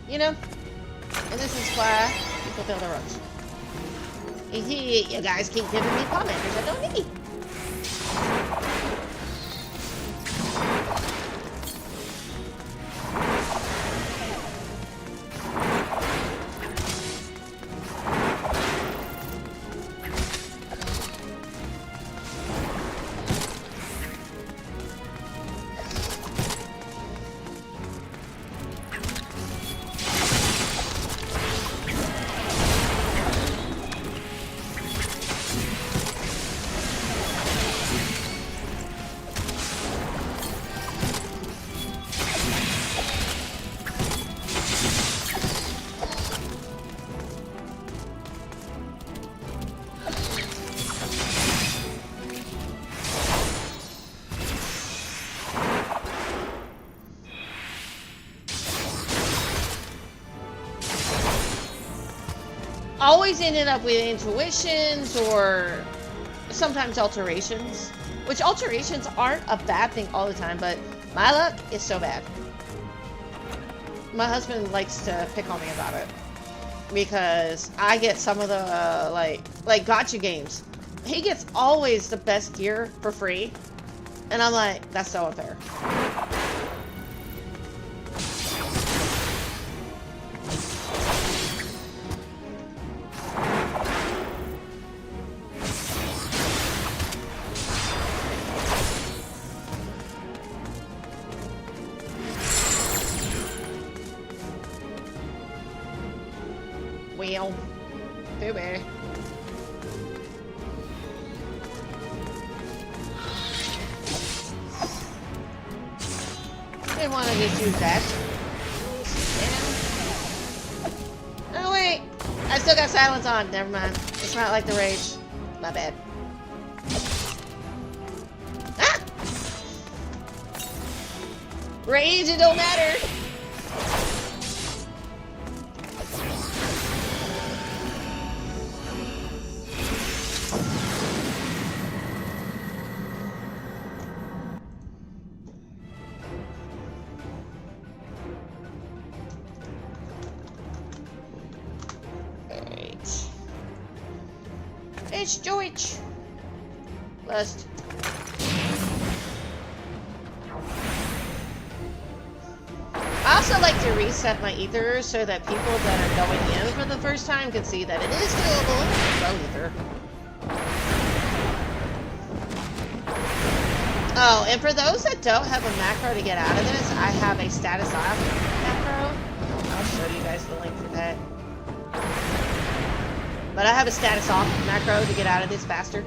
You know, and this is why people build their roads. You guys keep giving me palmanders I don't need. Always ended up with intuitions or sometimes alterations, which alterations aren't a bad thing all the time, but my luck is so bad. My husband likes to pick on me about it because I get some of the like gotcha games he gets always the best gear for free. And I'm like, that's so unfair. Well, too bad. Didn't want to just use that. Oh wait, I still got silence on. Never mind. It's not like the rage. My bad. Ah! Rage, it don't matter. It's George. Lust. I also like to reset my ether so that people that are going in for the first time can see that it is doable. Low ether. Oh, and for those that don't have a macro to get out of this, I have a status off macro. I'll show you guys the link for that. But I have a status off macro to get out of this faster.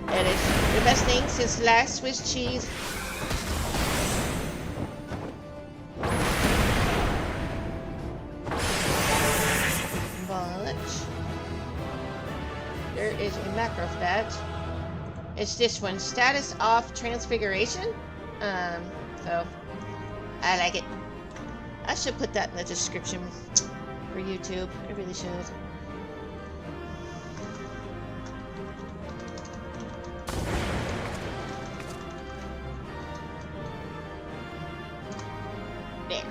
And it's the best thing since sliced Swiss cheese. But there is a macro for that. It's this one, status off transfiguration. So I like it. I should put that in the description. For YouTube, I really should. There.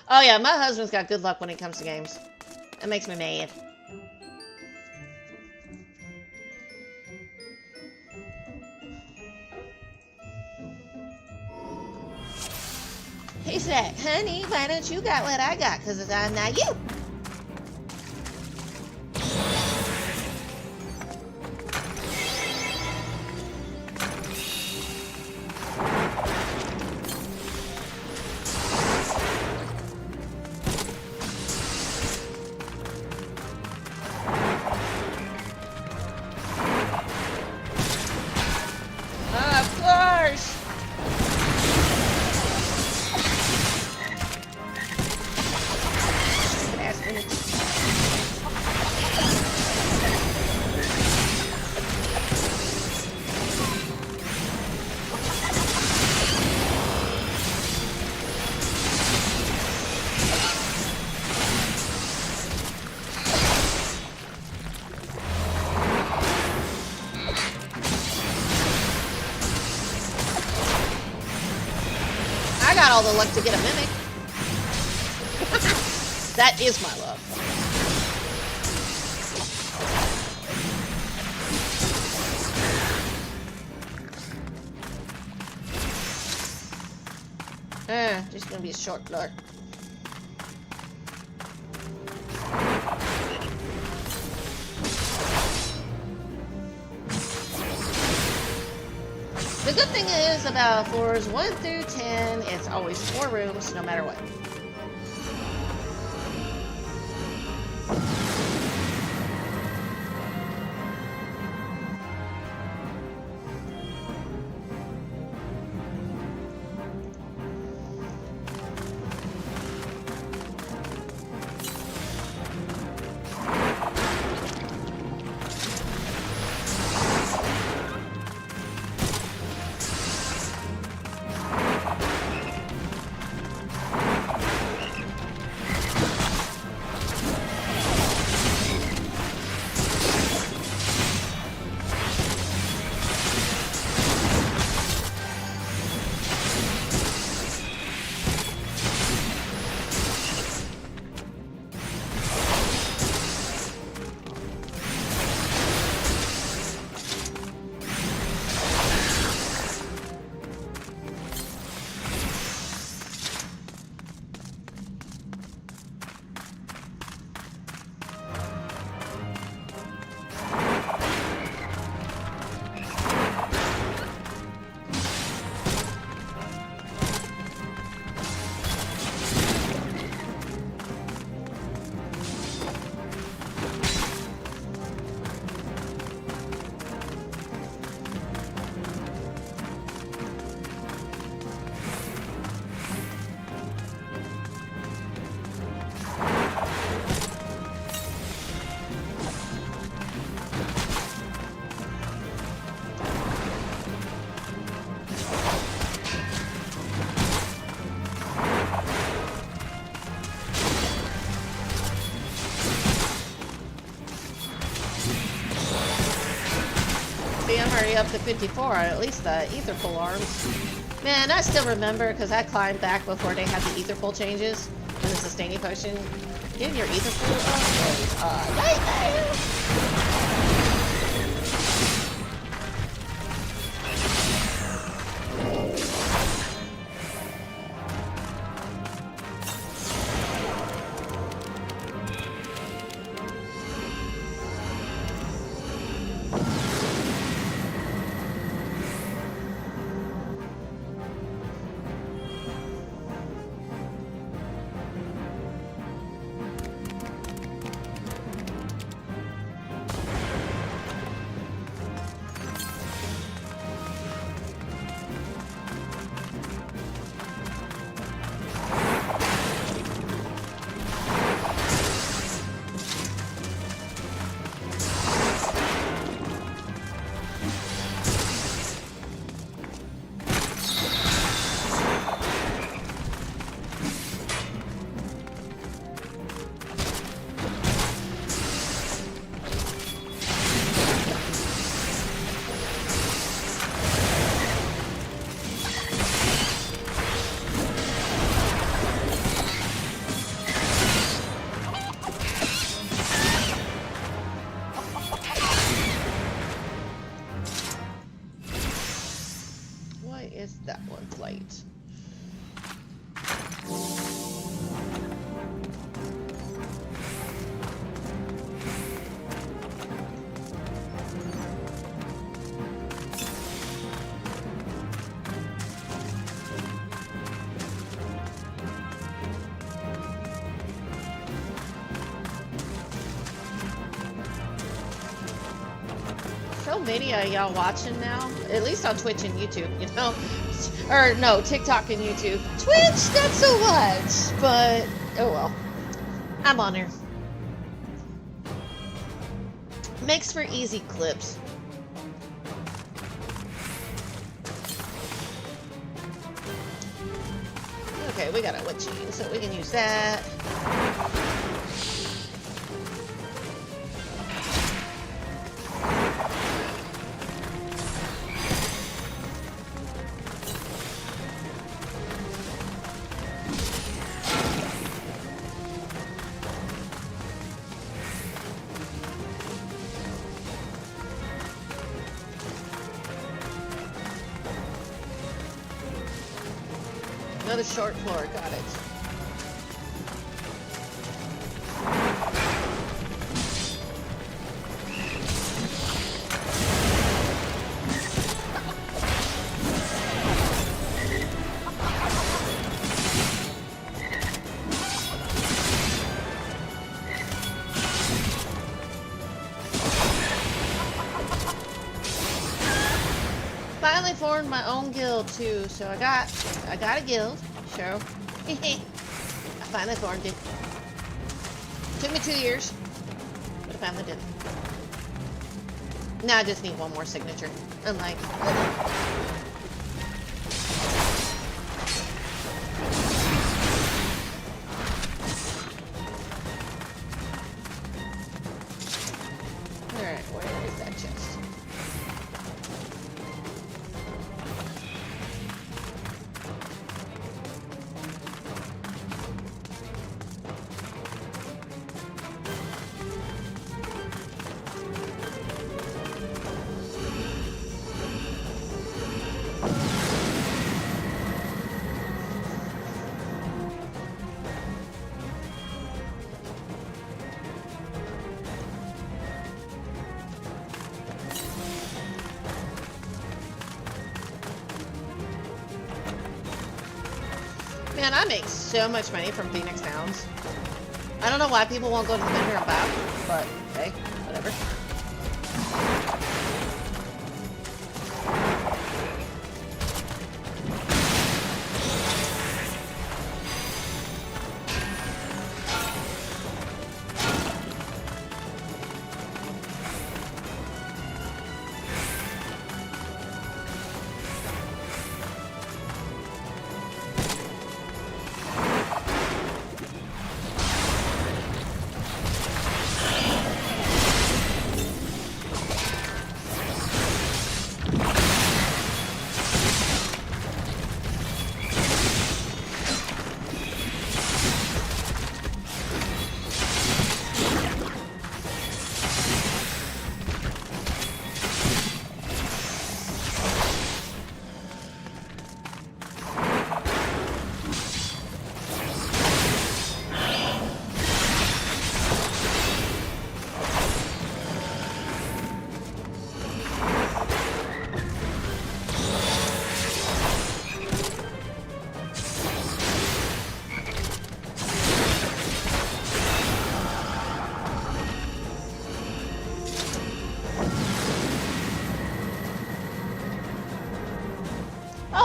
Oh yeah, my husband's got good luck when it comes to games. That makes me mad. He said, honey, why don't you got what I got? Because I'm not you. Of course. I got all the luck to get a mimic. That is my love. Just gonna be a short floor. The good thing is about floors 1 through 10, it's always 4 rooms, no matter what. already up to 54 on at least the ether pull arms. Man, I still remember because I climbed back before they had the ether pull changes and the sustaining potion. Getting your ether pull up was a nightmare. Is that one's light? So many of y'all watching now, at least on Twitch and YouTube, you know? Or no, TikTok and YouTube. Twitch, not so much, but oh well. I'm on here. Makes for easy clips. Okay, we got a witchy, so we can use that. Another short floor, got it. Finally formed my own guild too, so I got a guild. Sure. I finally formed it. Took me 2 years, but I finally did it. Now I just need one more signature. Unlike alright, where is that chest? Man, I make so much money from Phoenix Downs. I don't know why people won't go to the vendor and buy, but hey, whatever.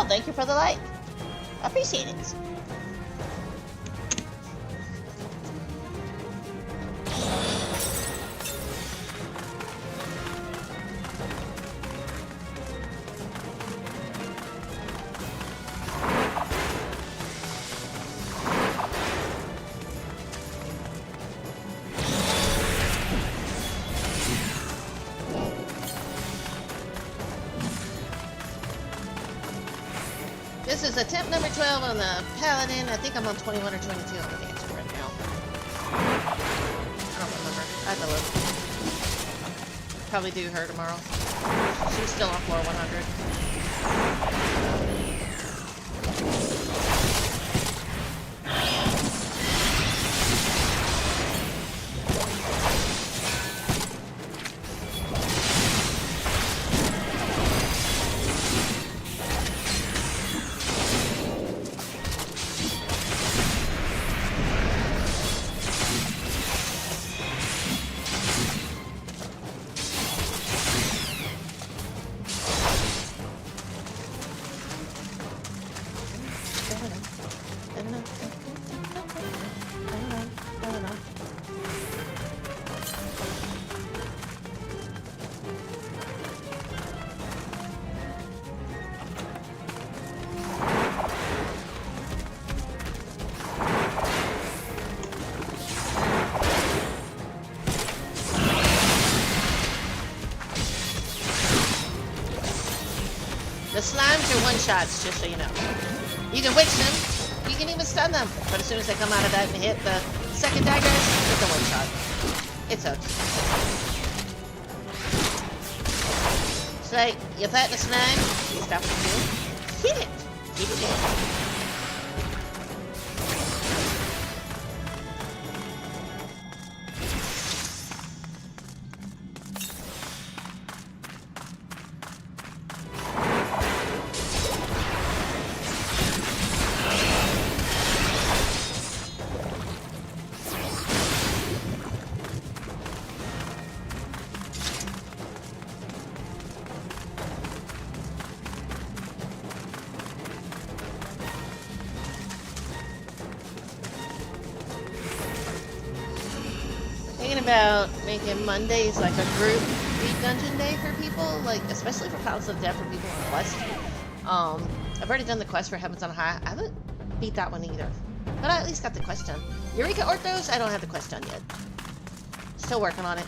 Oh, thank you for the like. Appreciate it. This is attempt number 12 on the Paladin. I think I'm on 21 or 22 on the dancer right now. I don't remember. I have to look. Probably do her tomorrow. She's still on floor 100. The slimes are one-shots, just so you know. You can witch them, you can even stun them, but as soon as they come out of that and hit the second dagger, it's a one-shot. It sucks. It's like, you fight the slime, you stop what you do, hit it, keep it going. About making Mondays like a group beat dungeon day for people, like especially for Palace of Death for people on quest. I've already done the quest for Heavens on High. I haven't beat that one either, but I at least got the quest done. Eureka Orthos, I don't have the quest done yet. Still working on it.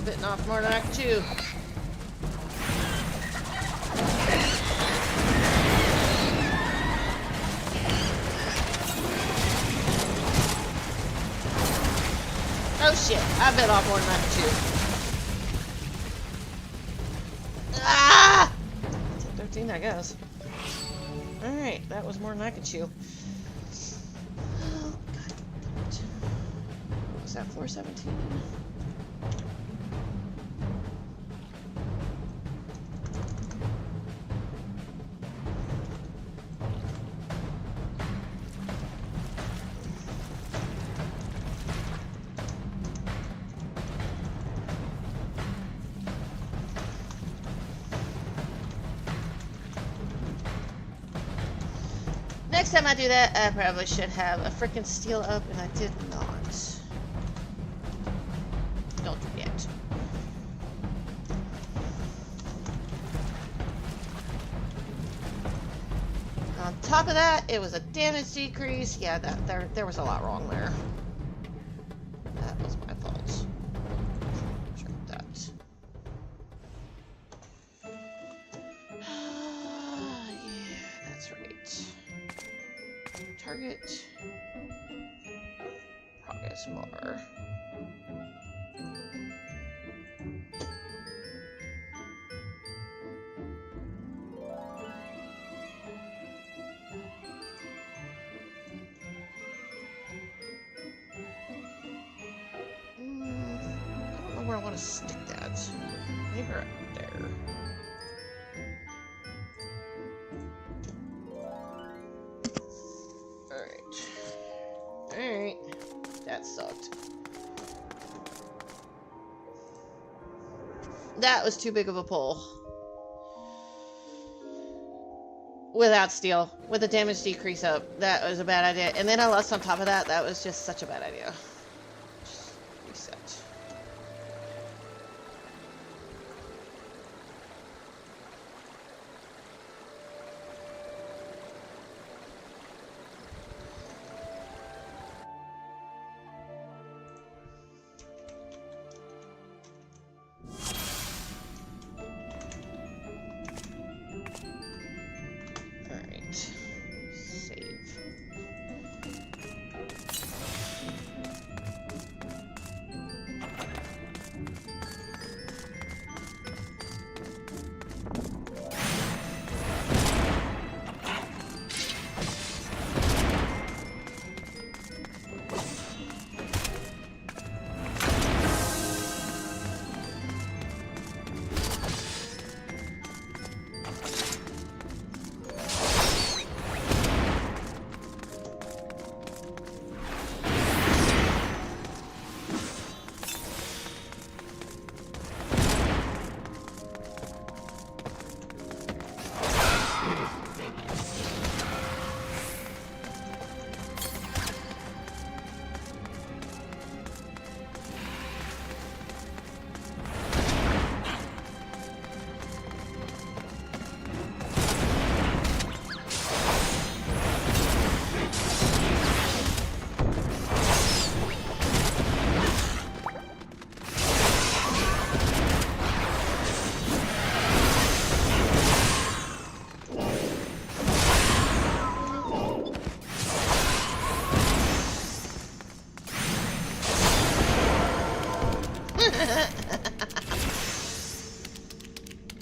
Bitten off more than I can chew. Oh shit, I bit off more than I can chew. Ah! 13, I guess. Alright, that was more than I could chew. Was that floor 17? Next time I do that, I probably should have a freaking steel up, and I did not. Don't forget. On top of that, it was a damage decrease. Yeah, there was a lot wrong there. That was my fault. Check that. Yeah, that's right. Target. Progress bar. I don't know where I want to stick that. Maybe right there. Alright. That sucked. That was too big of a pull. Without steel. With the damage decrease up. That was a bad idea. And then I lost on top of that. That was just such a bad idea. Just reset.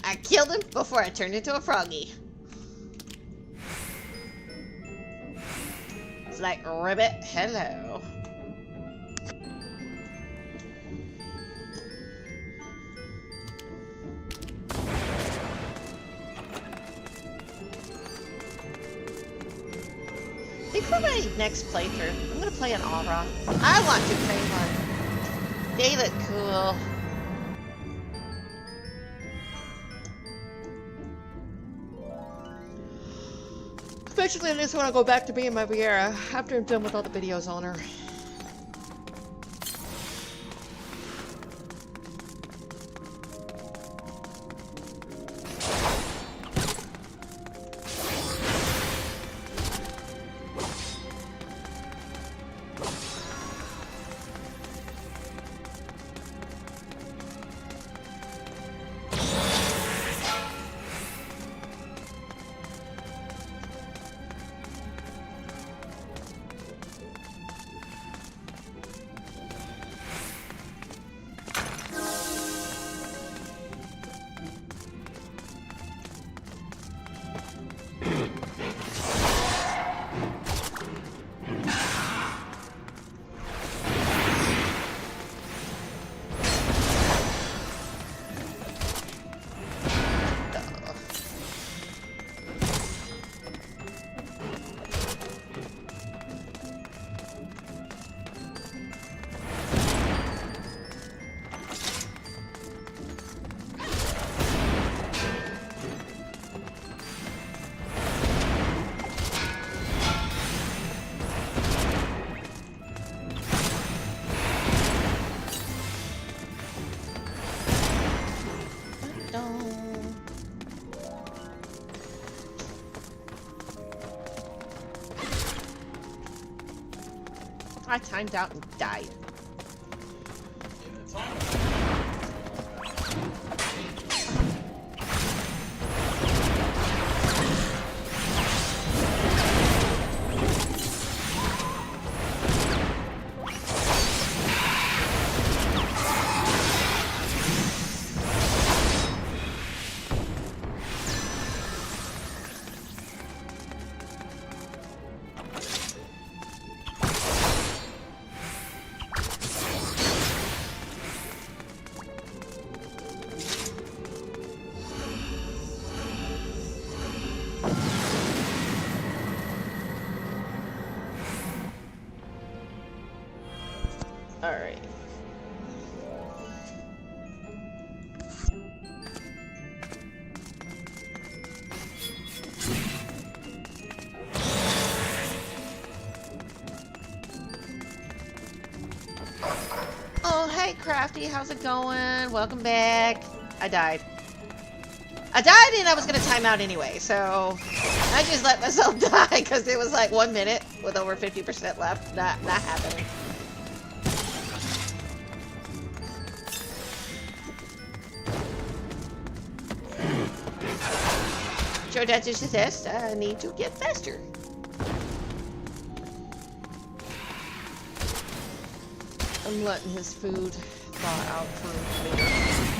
I killed him before I turned into a froggy. It's like, ribbit, hello. I think for my next playthrough, I'm gonna play an Aura. I want to play one. They look cool. Eventually, I just want to go back to being my Viera after I'm done with all the videos on her. stone. I timed out and died. Alright. Oh, hey Crafty, how's it going? Welcome back. I died. I died and I was gonna time out anyway, so I just let myself die because it was like 1 minute with over 50% left. Not happening. Sure, that's just a test. I need to get faster. I'm letting his food thaw out for later.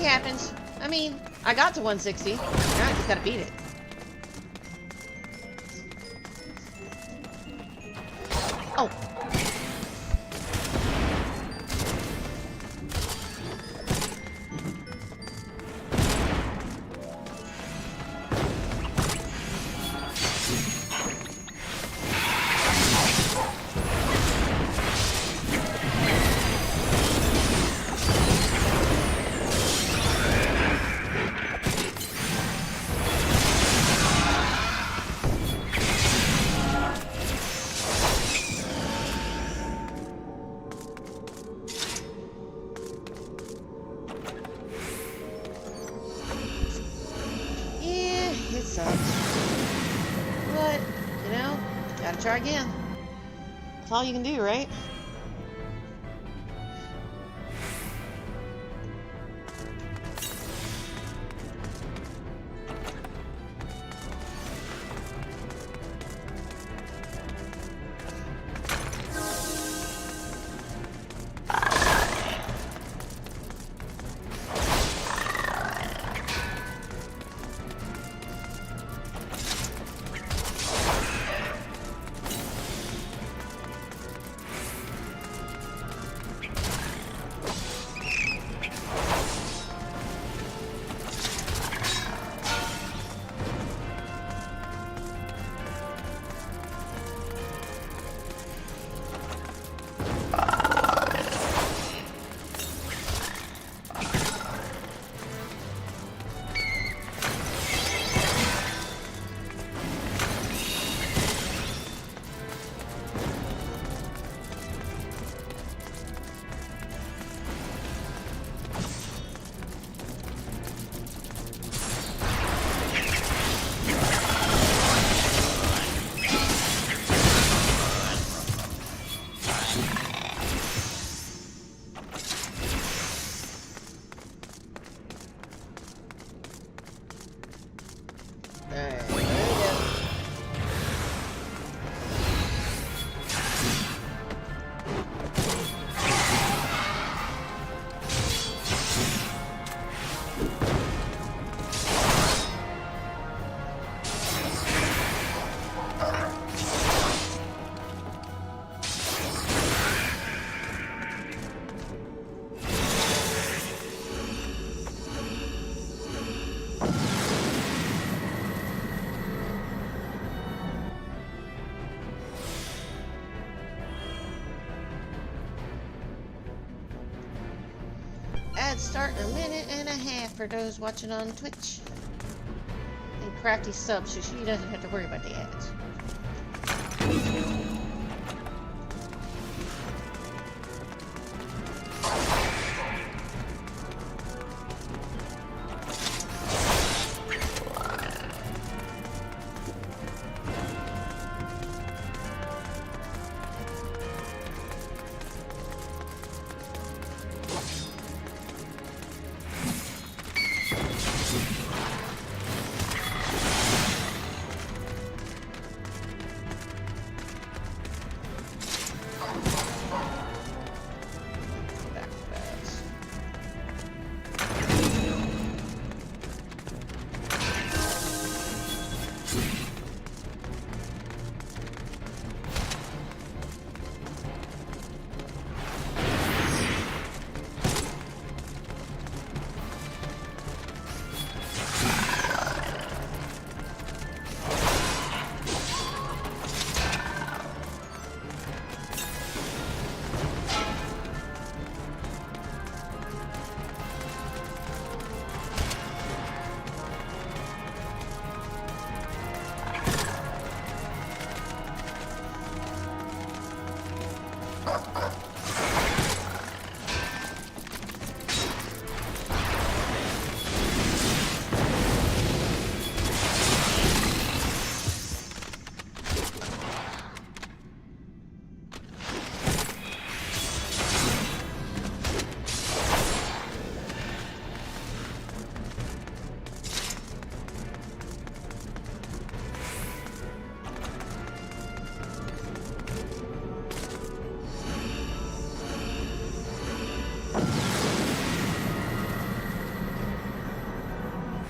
Happens. I mean, I got to 160. Now I just gotta beat it. Oh. But, you know, gotta try again. That's all you can do, right? Ads start in a minute and a half for those watching on Twitch. And Crafty subs, so she doesn't have to worry about the ads.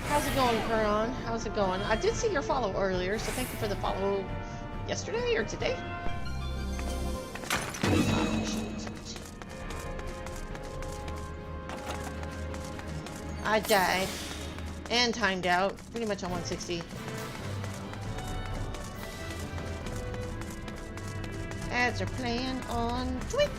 How's it going, Karan? How's it going? I did see your follow earlier, so thank you for the follow yesterday or today. I died and timed out pretty much on 160. Ads are playing on Twitch.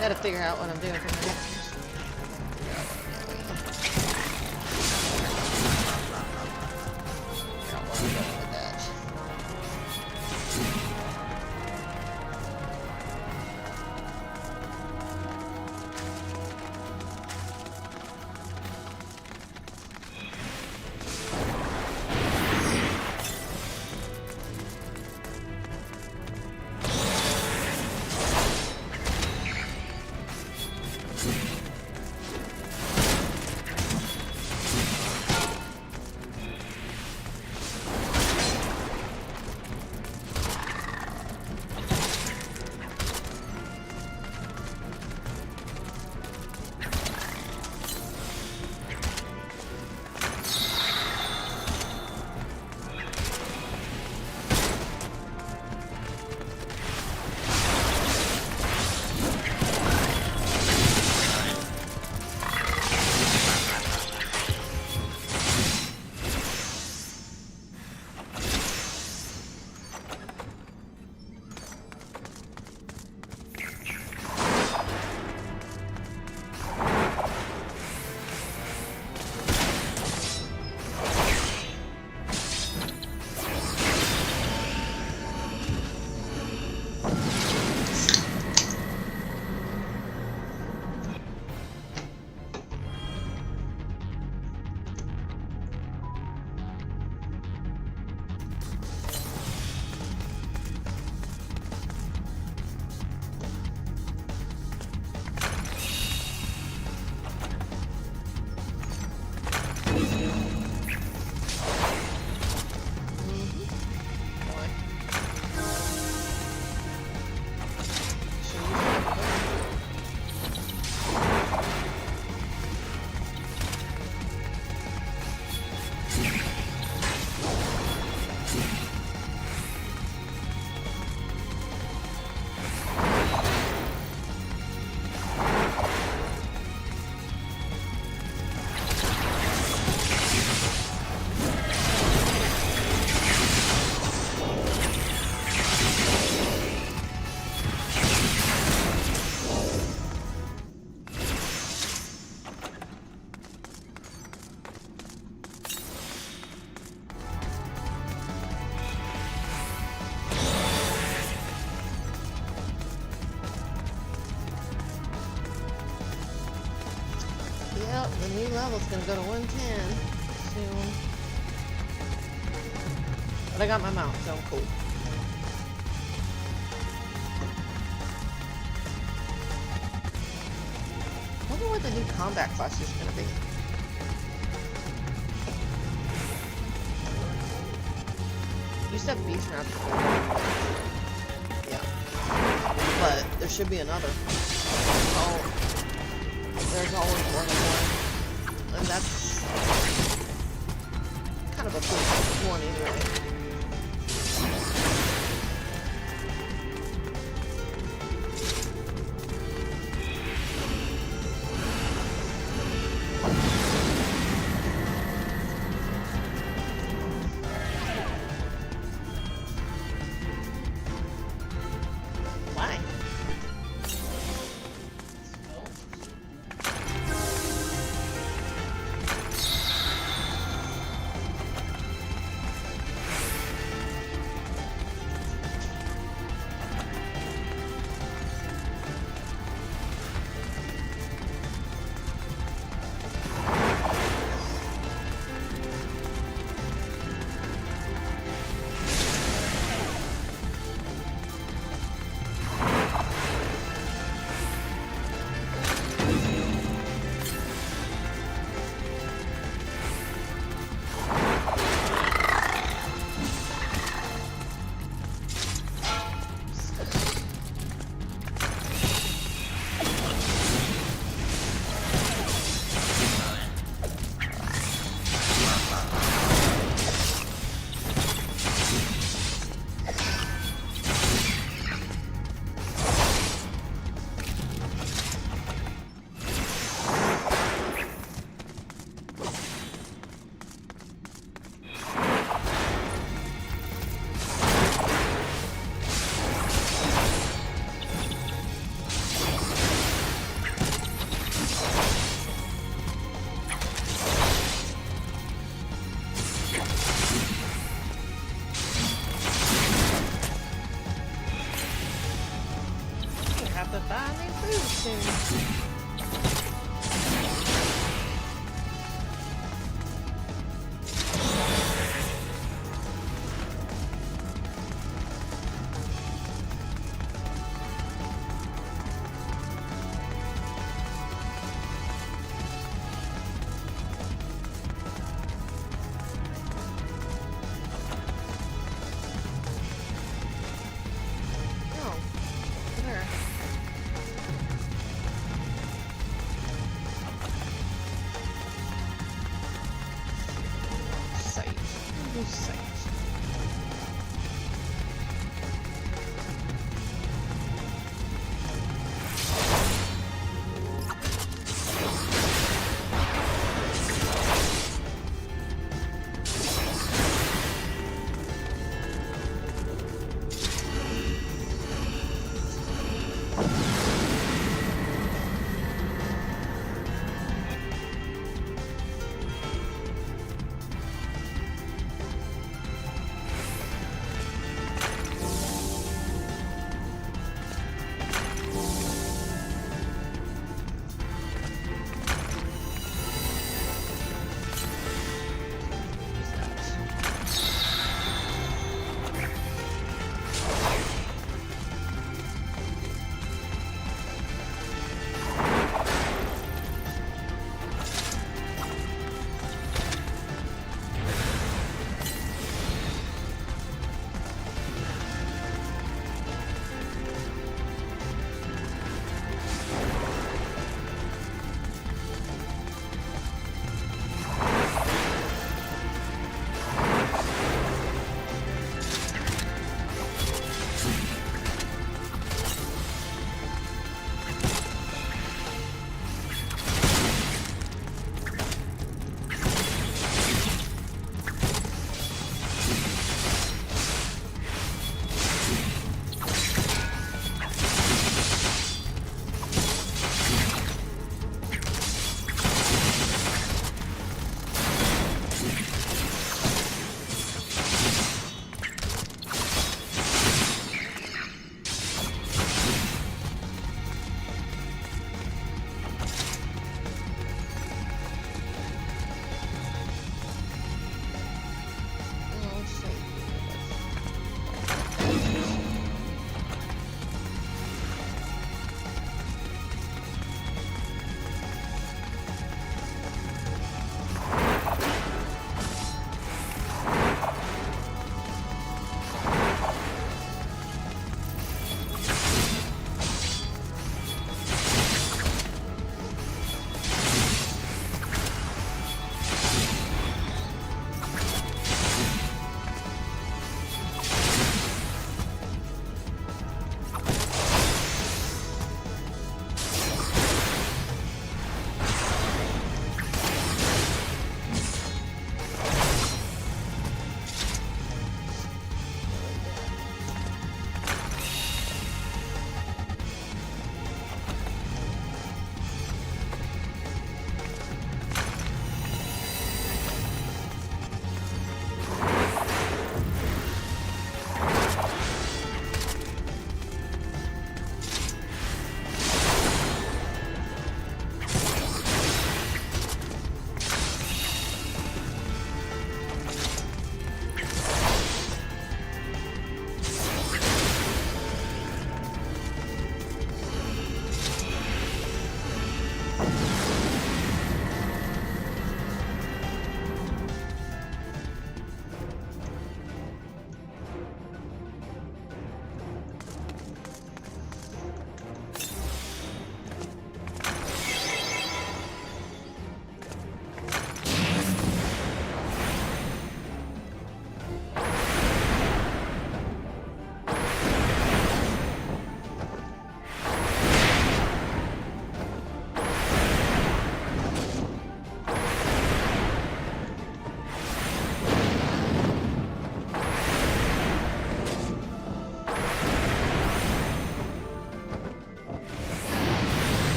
Gotta figure out what I'm doing for my next. The new level's gonna go to 110 soon. But I got my mount, so I'm cool. I wonder what the new combat class is gonna be. You said Beast Master. Yeah. But there should be another. Oh. There's always more than one. And that's kind of a cool one anyway.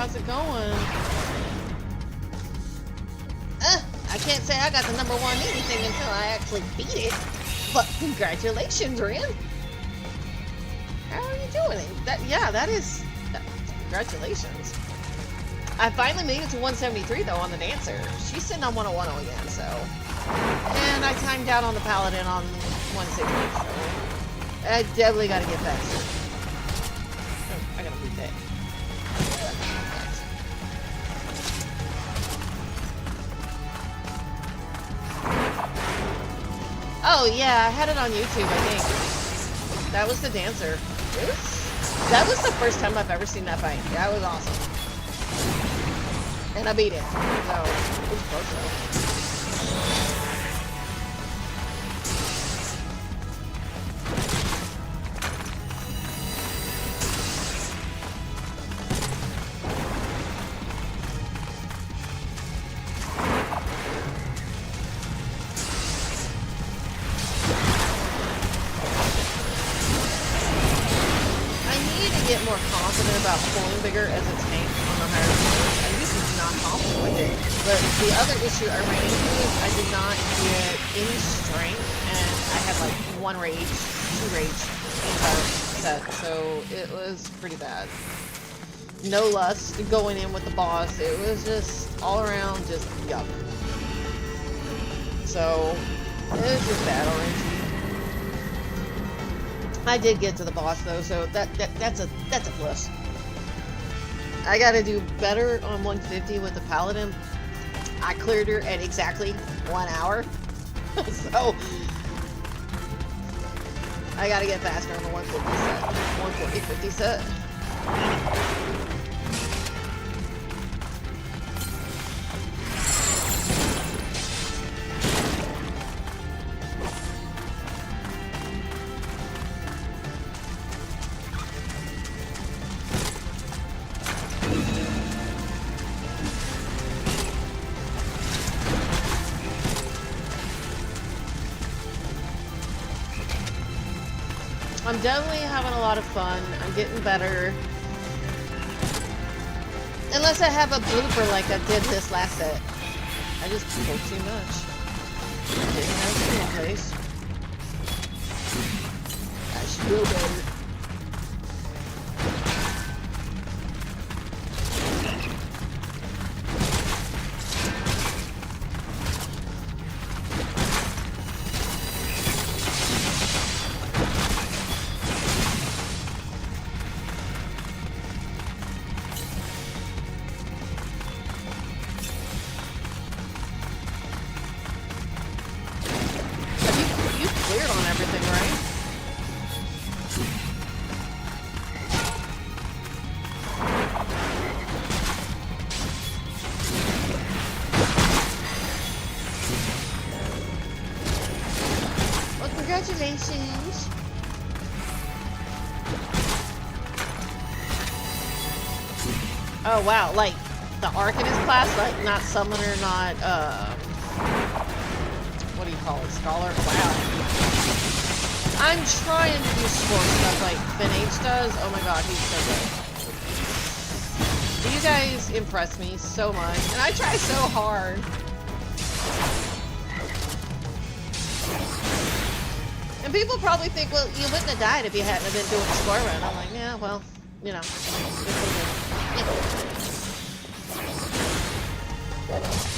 how's it going? I can't say I got the #1 anything until I actually beat it. But congratulations, Ren. How are you doing? Congratulations. I finally made it to 173 though on the Dancer. She's sitting on 101 again, so. And I timed out on the Paladin on 160, so I definitely gotta get faster. Oh, I gotta beat that. Oh yeah, I had it on YouTube, I think. That was the Dancer. That was the first time I've ever seen that fight. That was awesome. And I beat it. So, it was close though. Get more confident about pulling bigger as a tank on the higher floors. I used to be not confident with it, but the other issue I ran into is I did not get any strength, and I had like 1 rage, 2 rage the entire set, so it was pretty bad. No lust going in with the boss. It was just all around just yuck. So it was just bad already. I did get to the boss though, so that's a plus. I gotta do better on 150 with the Paladin. I cleared her at exactly 1 hour, so I gotta get faster on the 150 set. 140-50 set. I'm definitely having a lot of fun. I'm getting better. Unless I have a blooper like I did this last set. I just pulled too much. Didn't have a single place. I should do better. Congratulations. Oh wow, like the Arcanist class, like not Summoner, not what do you call it, Scholar? Wow. I'm trying to do sport stuff like Finn H does. Oh my god, he's so good. These guys impress me so much, and I try so hard. And people probably think, well, you wouldn't have died if you hadn't been doing the score run. I'm like, yeah, well, you know.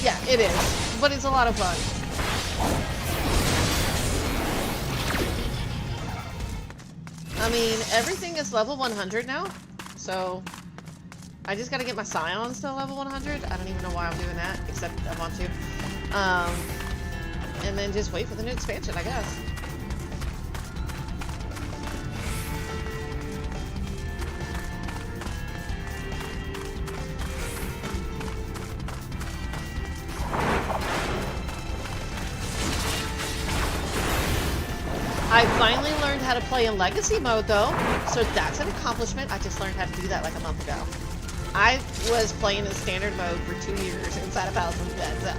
Yeah, it is. But it's a lot of fun. I mean, everything is level 100 now. So, I just gotta get my Scions to level 100. I don't even know why I'm doing that, except I want to. And then just wait for the new expansion, I guess. I finally learned how to play in Legacy mode though, so that's an accomplishment. I just learned how to do that like a month ago. I was playing in standard mode for 2 years inside of House of Dead,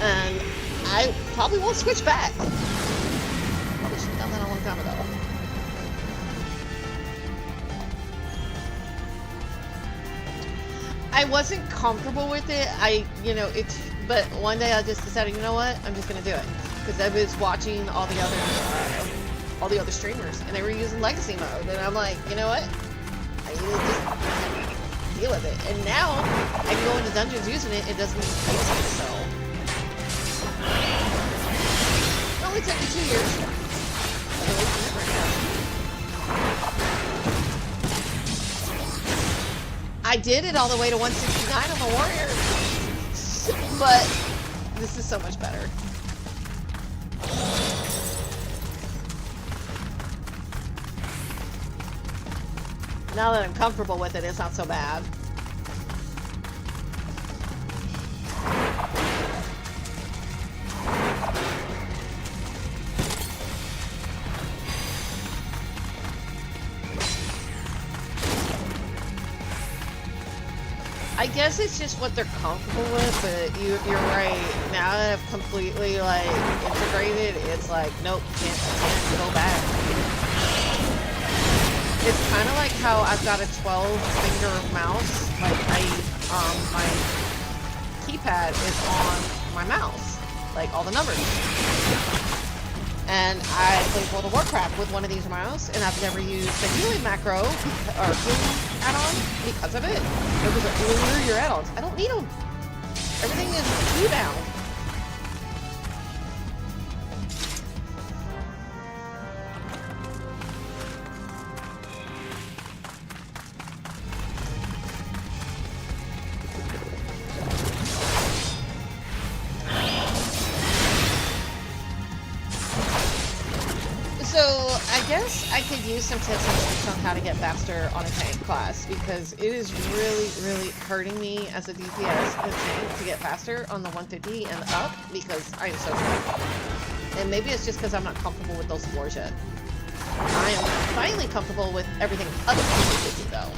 and I probably won't switch back. Probably should have done that a long time ago. I wasn't comfortable with it. But one day I just decided, you know what? I'm just gonna do it because I was watching all the other streamers and they were using legacy mode, and I'm like, you know what? I need to just deal with it. And now I can go into dungeons using it. It doesn't face me, so it only took me 2 years. I did it all the way to 169 on the warrior, but this is so much better. Now that I'm comfortable with it, it's not so bad. I guess it's just what they're comfortable with, but you're right. Now that I've completely like integrated, it's like, nope, can't go back. It's kind of like how I've got a 12-finger mouse. Like my keypad is on my mouse, like all the numbers. And I played World of Warcraft with one of these mouse, and I've never used the healing macro or healing add-on because of it. It was like, where are your add-ons? I don't need them. Everything is cooldown. I guess I could use some tips and tricks on how to get faster on a tank class, because it is really hurting me as a DPS to get faster on the 150 and up, because I am so slow. And maybe it's just because I'm not comfortable with those floors yet. I am finally comfortable with everything other than 150 though.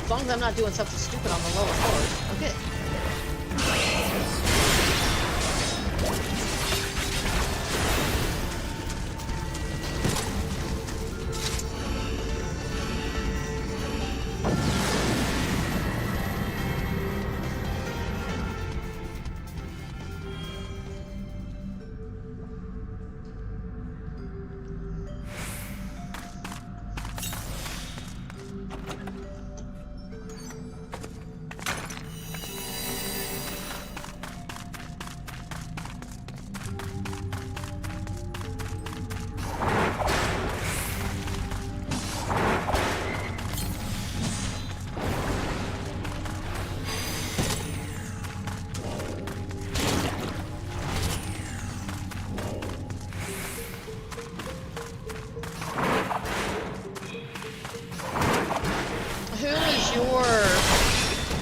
As long as I'm not doing something stupid on the lower floors, I'm good.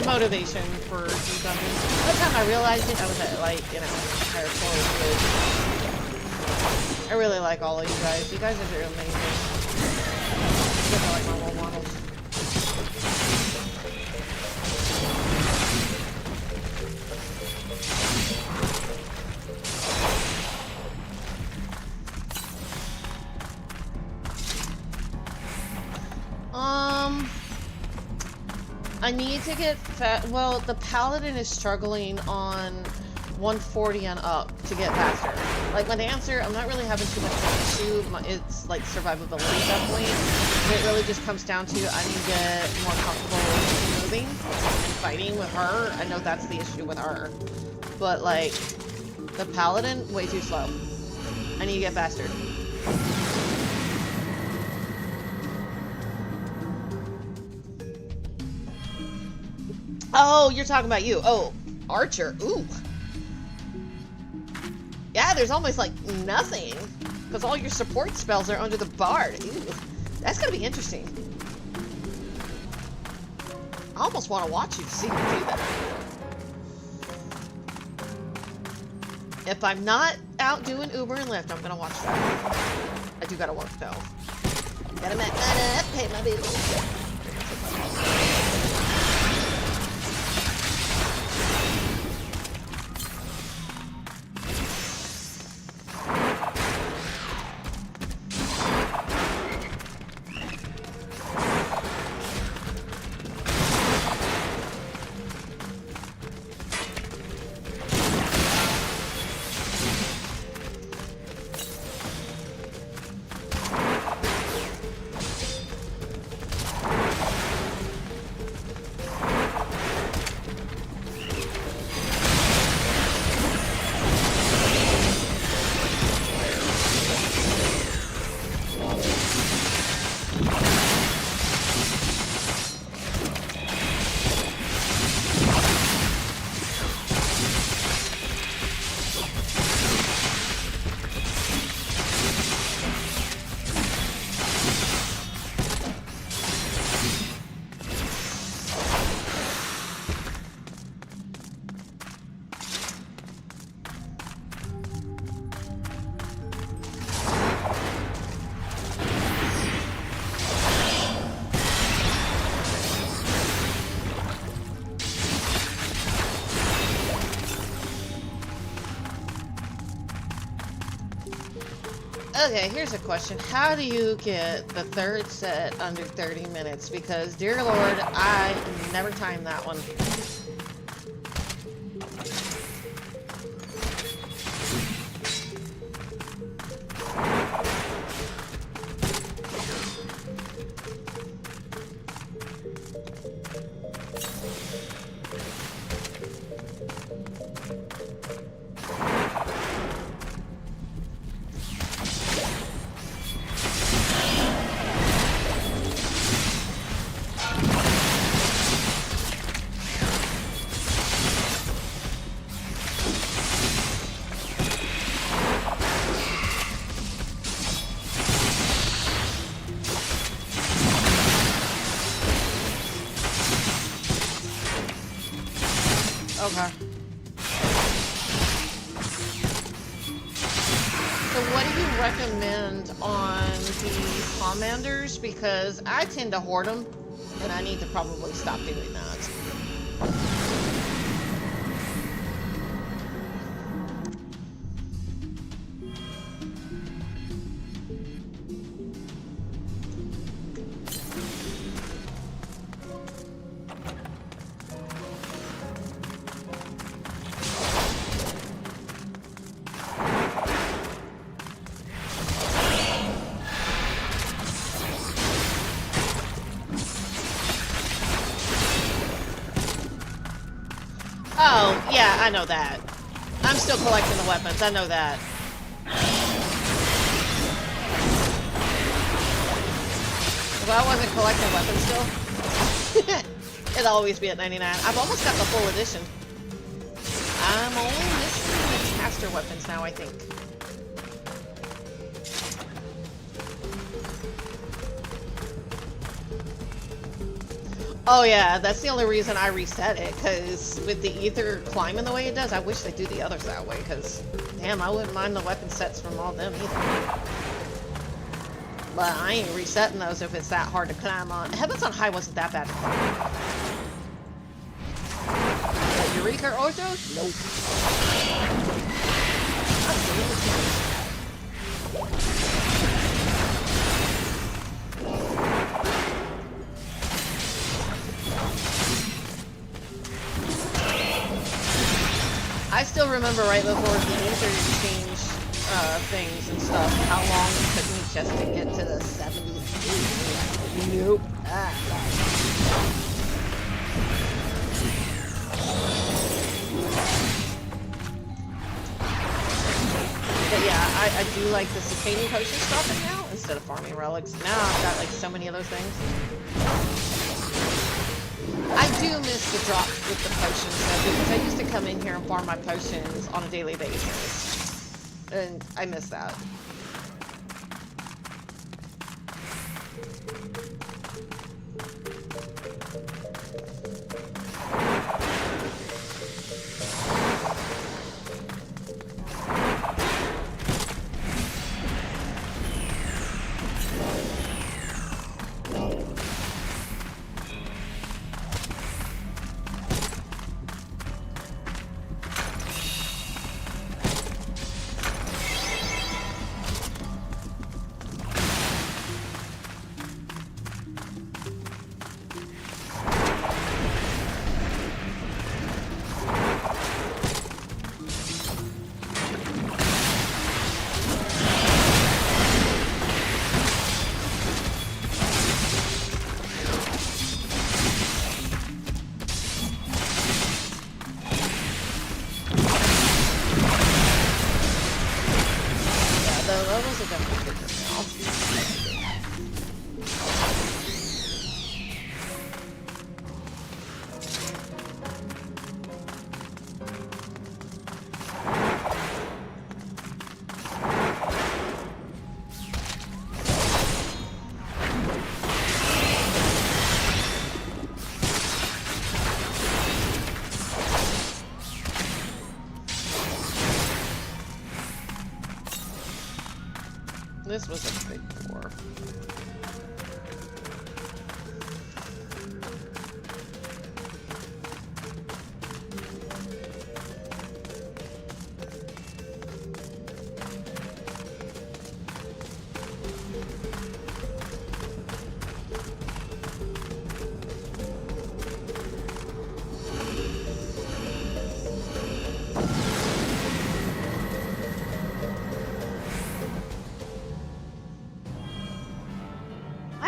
Motivation for these dungeons. By the time I realized it, I was at like, higher floors. I really like all of you guys. You guys are amazing. You guys are like my role models. I need to get well, the Paladin is struggling on 140 and up to get faster. Like my Dancer, I'm not really having too much of an issue. It's like survivability at that point. It really just comes down to I need to get more comfortable with moving and fighting with her. I know that's the issue with her. But like, the Paladin, way too slow. I need to get faster. Oh, you're talking about you. Oh, Archer. Ooh. Yeah, there's almost like nothing. Because all your support spells are under the Bard. Ooh. That's going to be interesting. I almost want to watch you to see you do that. If I'm not out doing Uber and Lyft, I'm going to watch that. I do got to work, though. Gotta make money, pay my bills. Okay, here's a question. How do you get the third set under 30 minutes? Because, dear Lord, I never timed that one. Okay. So what do you recommend on the commanders? Because I tend to hoard them, and I need to probably stop doing that. Oh, yeah, I know that. I'm still collecting the weapons, I know that. If I wasn't collecting weapons still, it'd always be at 99. I've almost got the full edition. I'm only missing the caster weapons now, I think. Oh yeah, that's the only reason I reset it, because with the ether climbing the way it does, I wish they'd do the others that way, because damn, I wouldn't mind the weapon sets from all them either. But I ain't resetting those if it's that hard to climb on. Heavens on High wasn't that bad to climb. Eureka Orthos? Nope. I still remember right before the ether exchange things and stuff, how long it took me just to get to the 70s. Nope. But yeah, I do like the Cicadian potions dropping now instead of farming relics. Now I've got like so many of those things. I do miss the drops with the potions though, because I used to come in here and farm my potions on a daily basis. And I miss that. This was a big war.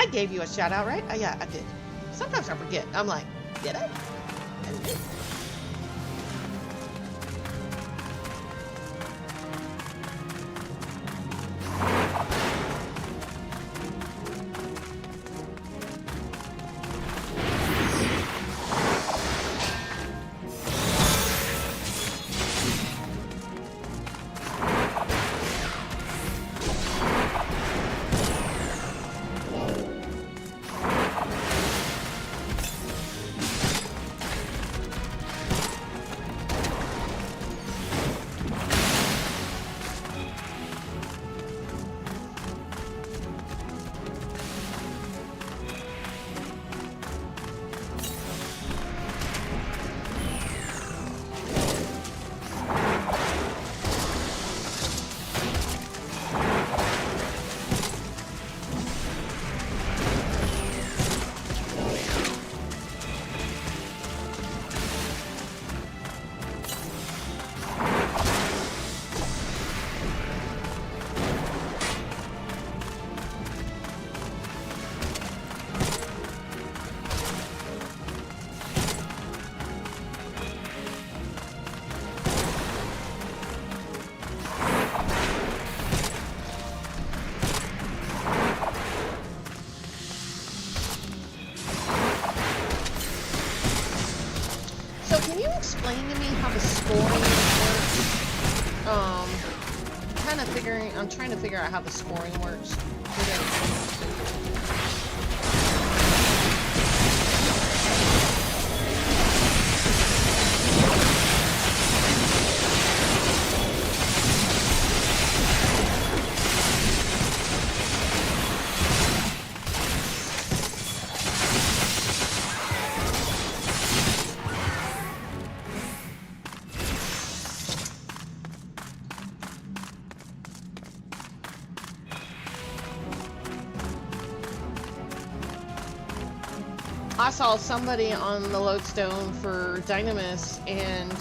I gave you a shout out, right? Yeah, I did. Sometimes I forget. I'm like, did I? I did. Explain to me how the scoring works. I'm trying to figure out how the scoring works. I saw somebody on the lodestone for Dynamis, and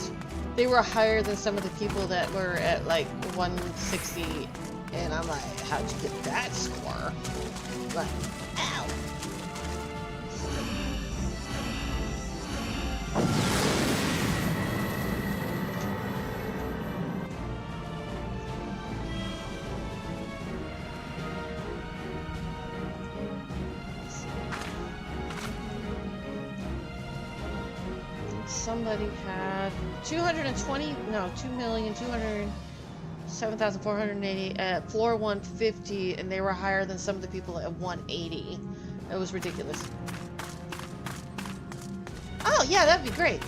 they were higher than some of the people that were at like 160, and I'm like, how'd you get that score? Like, ow. Somebody had 207,480 at floor 150, and they were higher than some of the people at 180. That was ridiculous. Oh yeah, that'd be great.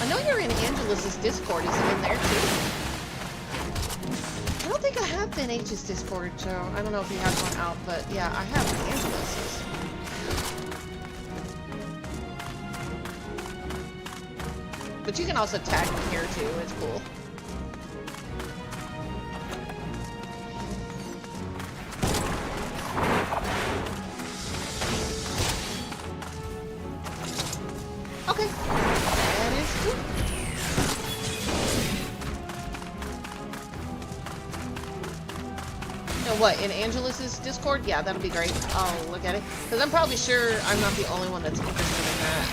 I know you're in Angelus's Discord. Is it in there too? I don't think I have Ben H's Discord, so I don't know if he has one out, but yeah, I have Angelus's. But you can also tag me here too, it's cool. Okay, that is cool. And what, in Angelus's Discord? Yeah, that'll be great. I'll look at it. Because I'm probably sure I'm not the only one that's interested in that.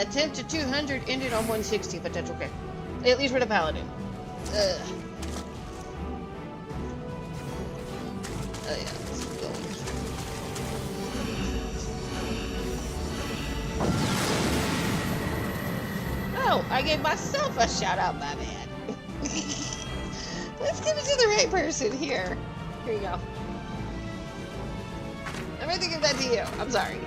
attempt to 200 ended on 160, but that's okay. At least we're the Paladin. Oh yeah, let's keep going. Oh, I gave myself a shout out, my bad. Let's give it to the right person here. Here you go. I'm gonna give that to you. I'm sorry.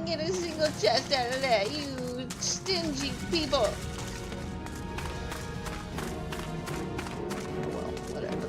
Get a single chest out of that, you stingy people. Well, whatever.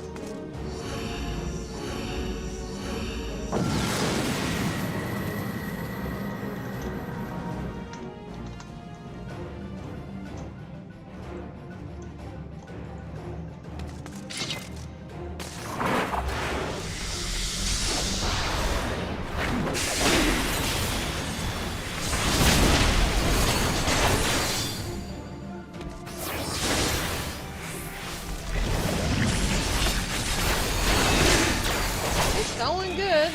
Going good.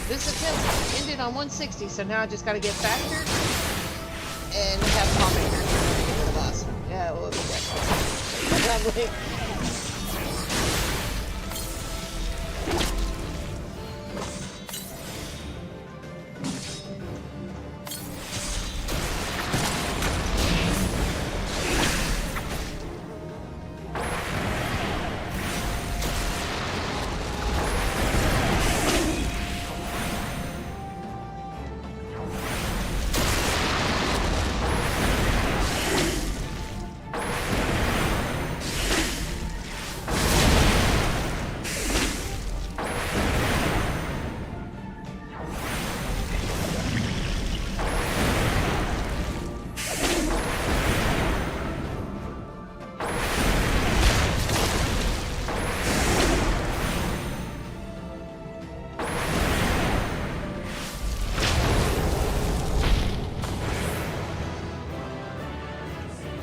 This attempt ended on 160, so now I just gotta get faster and have a commenter for the boss. Yeah, we'll be good. Lovely.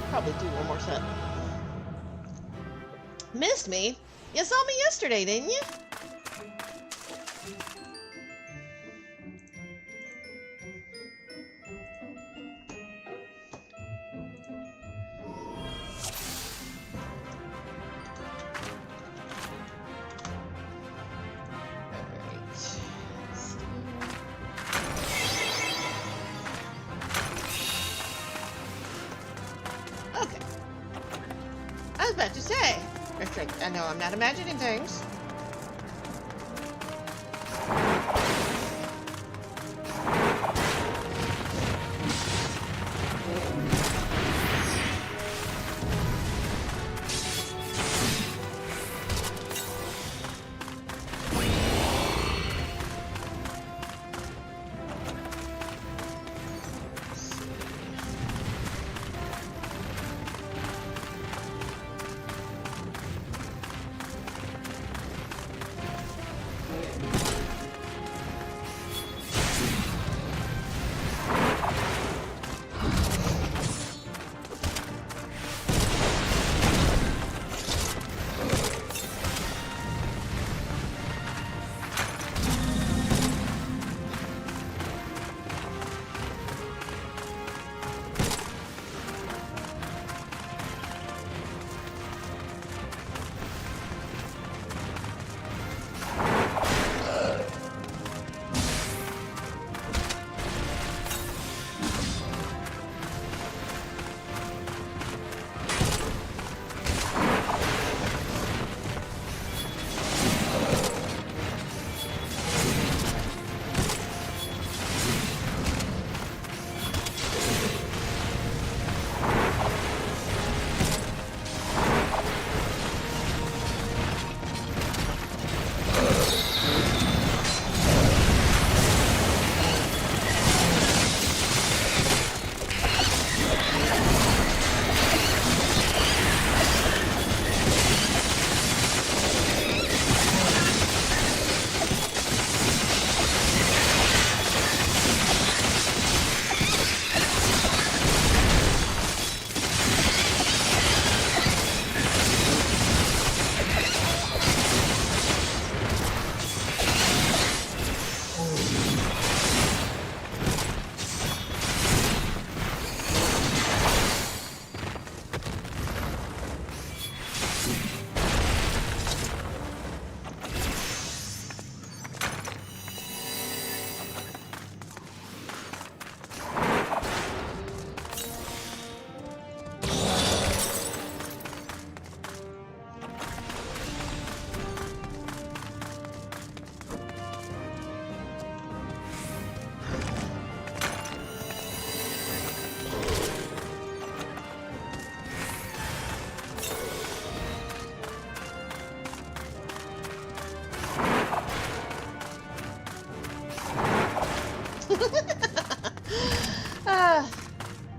Probably do one more set. Missed me? You saw me yesterday, didn't you? I was about to say. It's like, I know I'm not imagining things.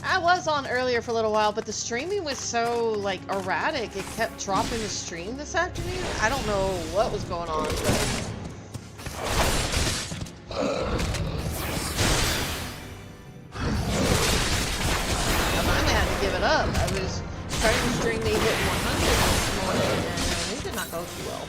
I was on earlier for a little while, but the streaming was so, like, erratic. It kept dropping the stream this afternoon. I don't know what was going on, but... I finally had to give it up. I was trying to stream me hitting 100 this morning, and it did not go too well.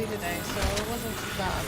today, so it wasn't too bad.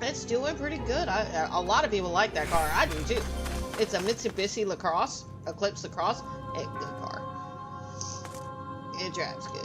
It's doing pretty good. A lot of people like that car. I do too. It's a Mitsubishi Lacrosse, Eclipse Lacrosse. Hey, good car. It drives good.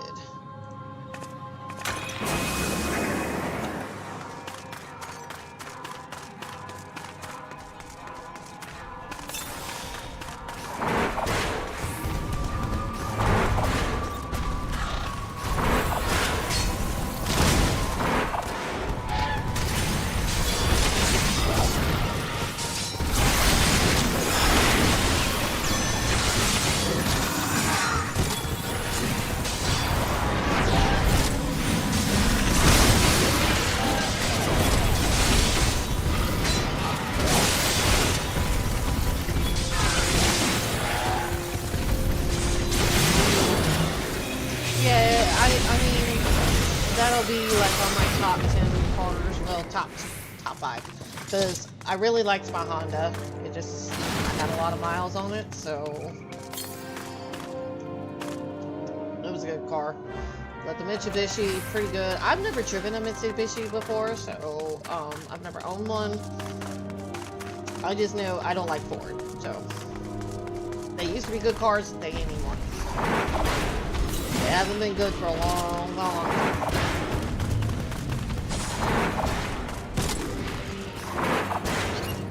That'll be like on my top 10 cars, well, top 5, because I really liked my Honda. It just, I had a lot of miles on it, so it was a good car. But the Mitsubishi, pretty good. I've never driven a Mitsubishi before, so I've never owned one. I just know I don't like Ford, so they used to be good cars, they ain't anymore. They haven't been good for a long time.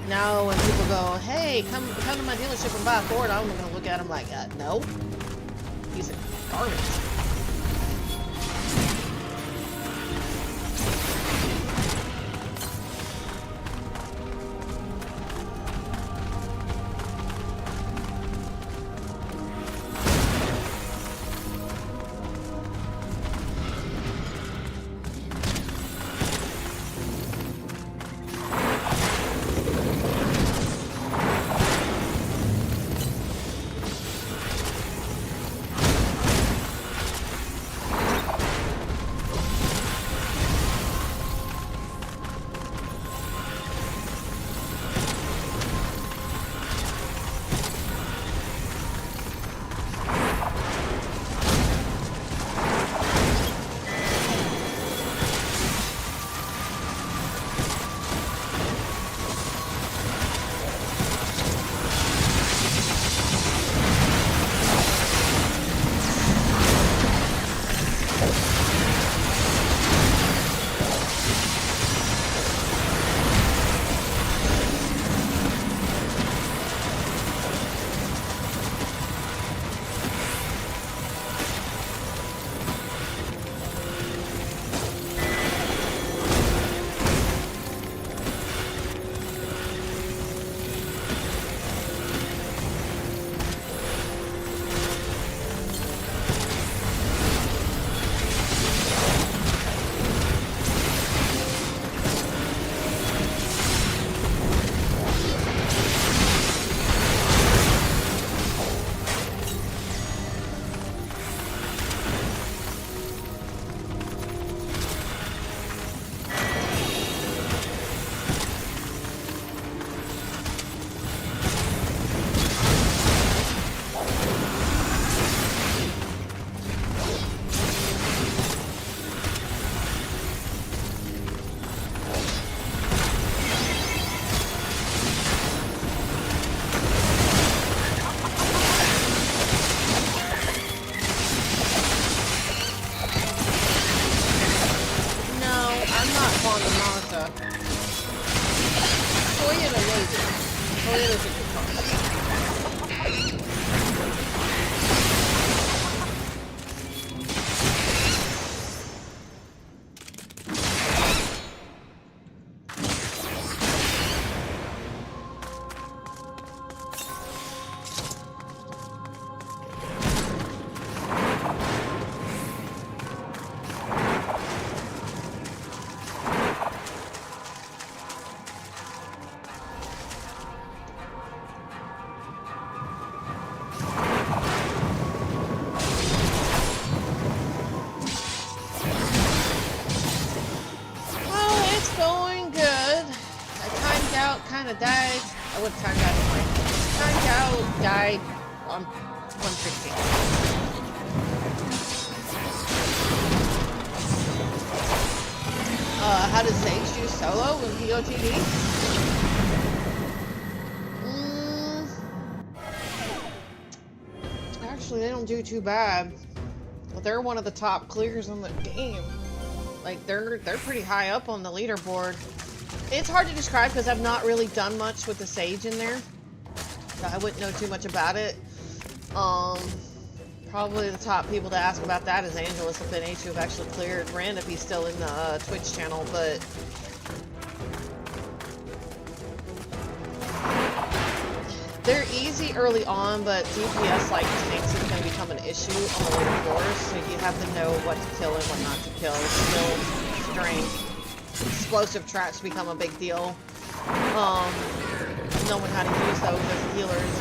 Now when people go, hey, come to my dealership and buy a Ford, I'm gonna look at them like, no, he's a garbage. died. Oh, what timed out anyway? Timed out, died on 116. How does Sage do solo in POTD? Actually, they don't do too bad. They're one of the top clears in the game. Like, they're pretty high up on the leaderboard. It's hard to describe because I've not really done much with the Sage in there. So I wouldn't know too much about it. Probably the top people to ask about that is Angelus and FFXIV, who have actually cleared Ren if he's still in the Twitch channel, but... They're easy early on, but DPS like tanks is going to become an issue on the later floors, so you have to know what to kill and what not to kill. Skill, strength, explosive traps become a big deal. Knowing how to use those as a healer is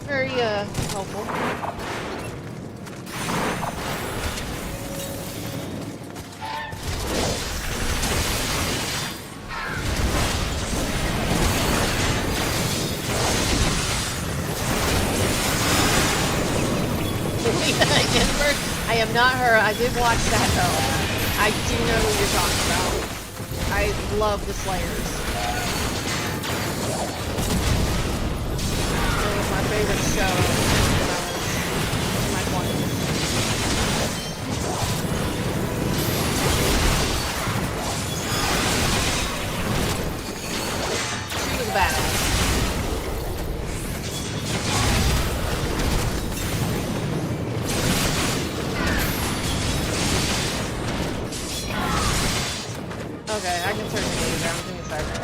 very helpful. I am not her. I did watch that though. I do know who you're talking about. I love the Slayers. It was my favorite show when I was in my 20s. She was badass. Okay, I can turn the meter down. Give me a second.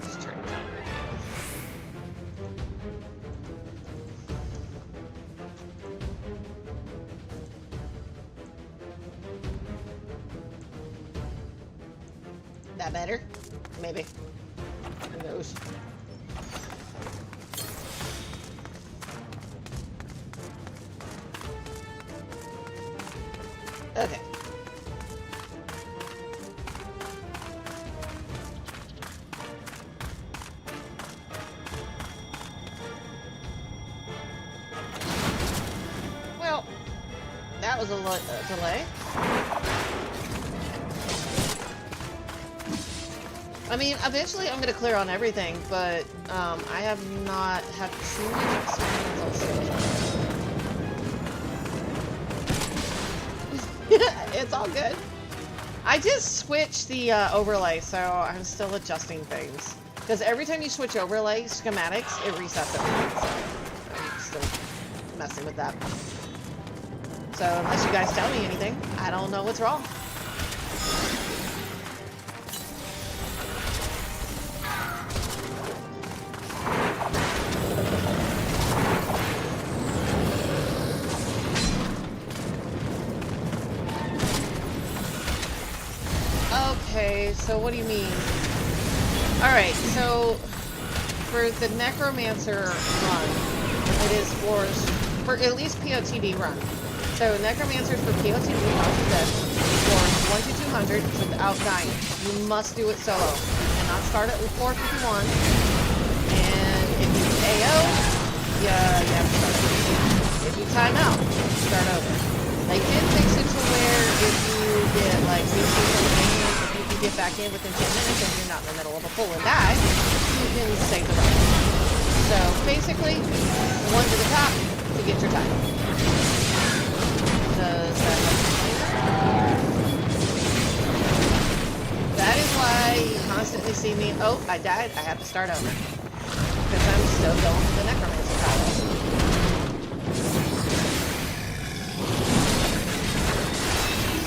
Just turn it down. That better? Maybe. Who knows? Okay. Well, that was a delay. I mean, eventually I'm going to clear on everything, but I have not had too much experience. It's all good. I just switched the overlay, so I'm still adjusting things. Because every time you switch overlay schematics, it resets everything. So I'm still messing with that. So unless you guys tell me anything, I don't know what's wrong. Okay, so what do you mean? Alright, so for the Necromancer run, it is for at least POTD run. So Necromancers for POTD for 1 to 200 without dying. You must do it solo. You cannot start it with 451. And if you AO, you have to start over. If you time out, start over. They did fix it to where if you get like BC from the game, if you can get back in within 10 minutes and you're not in the middle of a pull and die, you can save the run. So basically, 1 to the top to get your time. Does that help you? That is why you constantly see me, oh, I died, I have to start over. Because I'm still going for the Necromancer title.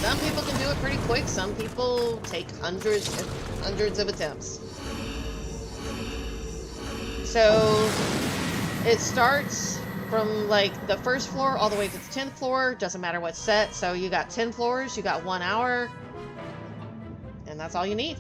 Some people can do it pretty quick, some people take hundreds of attempts. So, it starts from like the first floor all the way to the 10th floor. Doesn't matter what set. So you got 10 floors, you got 1 hour, and that's all you need.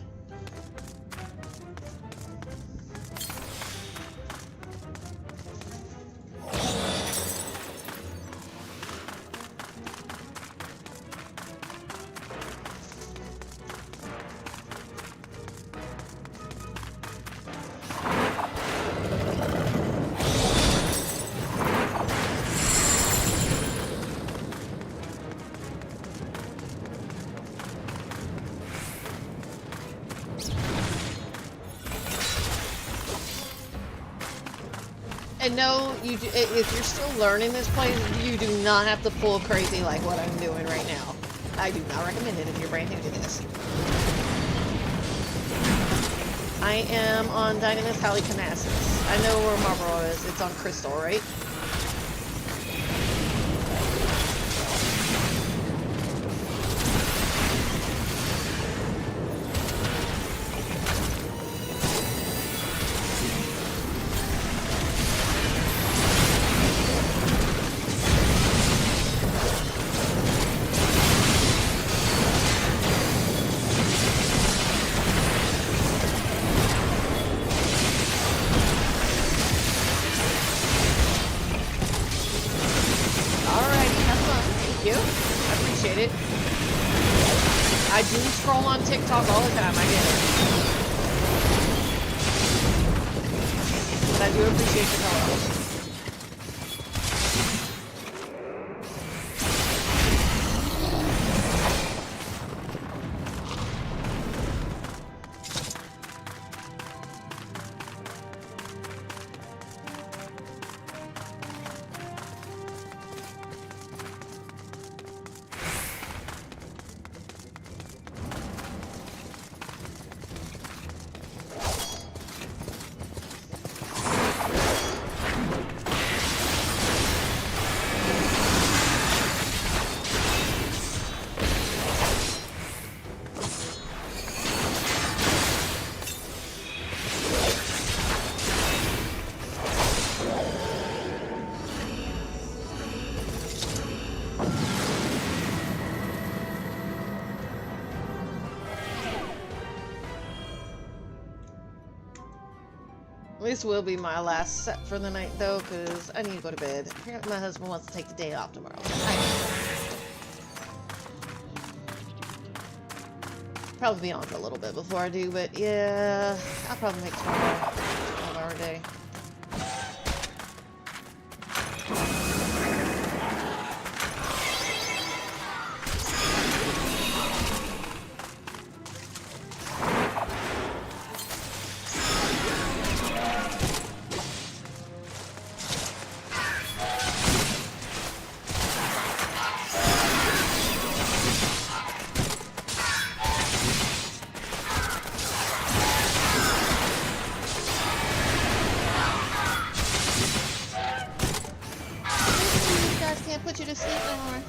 And no, you do, if you're still learning this place, you do not have to pull crazy like what I'm doing right now. I do not recommend it if you're brand new to this. I am on Dynamis Halicarnassus. I know where Marlborough is. It's on Crystal, right? I do scroll on TikTok all the time, I get it. But I do appreciate the help. This will be my last set for the night, though, because I need to go to bed. Apparently my husband wants to take the day off tomorrow. Probably be on for a little bit before I do, but yeah, I'll probably make tomorrow a 12-hour day. Put you to sleep no more.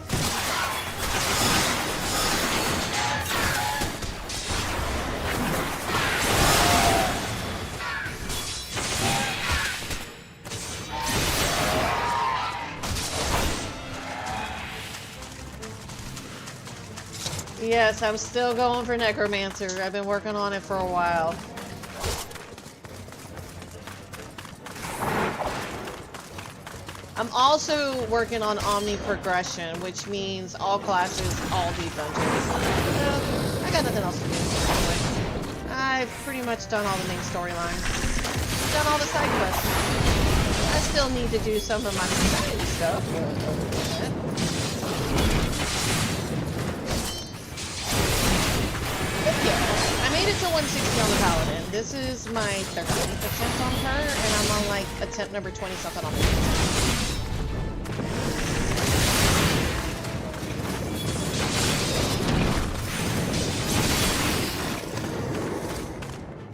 Yes, I'm still going for Necromancer. I've been working on it for a while. I'm also working on Omni progression, which means all classes, all deep dungeons. I got nothing else to do anyway. I've pretty much done all the main storylines. Done all the side quests. I still need to do some of my society stuff. I made it to 160 on the Paladin. This is my 13th attempt on her, and I'm on like attempt number 20 something on the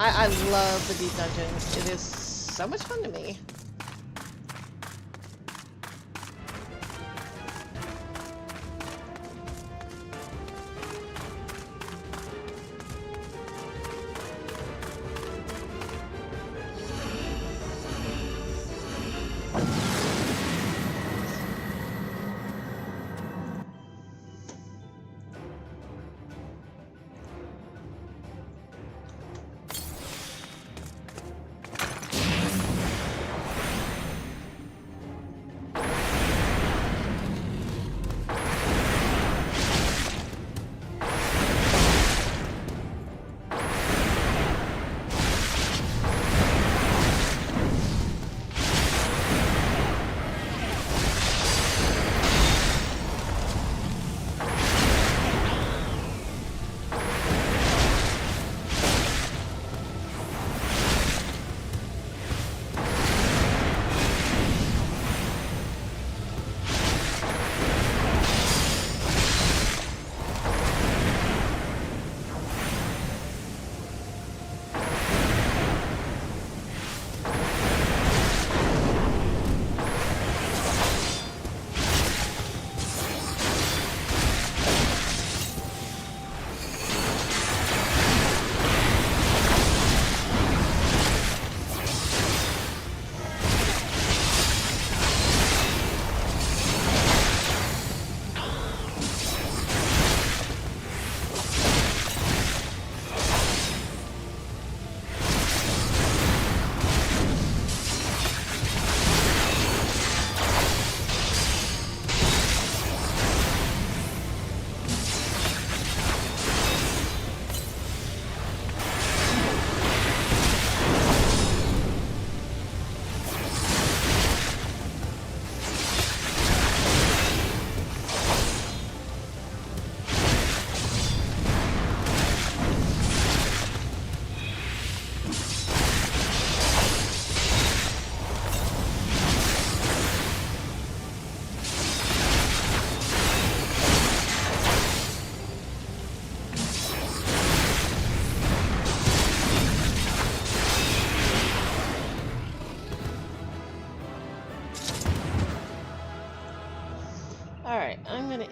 I love the deep dungeons. It is so much fun to me.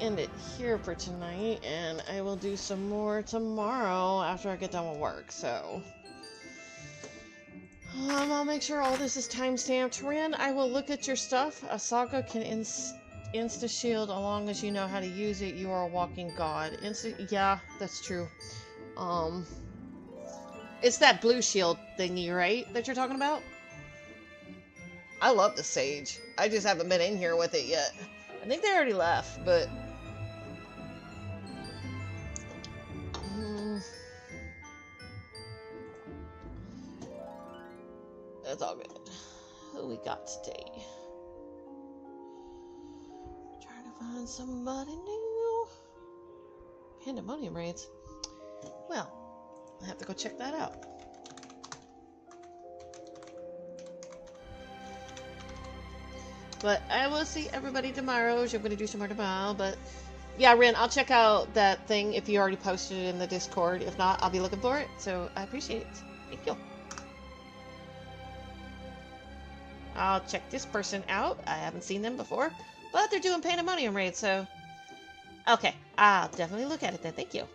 end it here for tonight, and I will do some more tomorrow after I get done with work, so... I'll make sure all this is timestamped. Ren, I will look at your stuff. Asaga can insta-shield as long as you know how to use it. You are a walking god. Yeah, that's true. It's that blue shield thingy, right, that you're talking about? I love the Sage. I just haven't been in here with it yet. I think they already left, but... That's all good. Who we got today? Trying to find somebody new. Pandemonium raids. Well, I have to go check that out. But I will see everybody tomorrow. I'm going to do some more tomorrow. But yeah, Ren, I'll check out that thing if you already posted it in the Discord. If not, I'll be looking for it. So I appreciate it. Thank you. I'll check this person out. I haven't seen them before. But they're doing Pandemonium raids, so... Okay, I'll definitely look at it then. Thank you.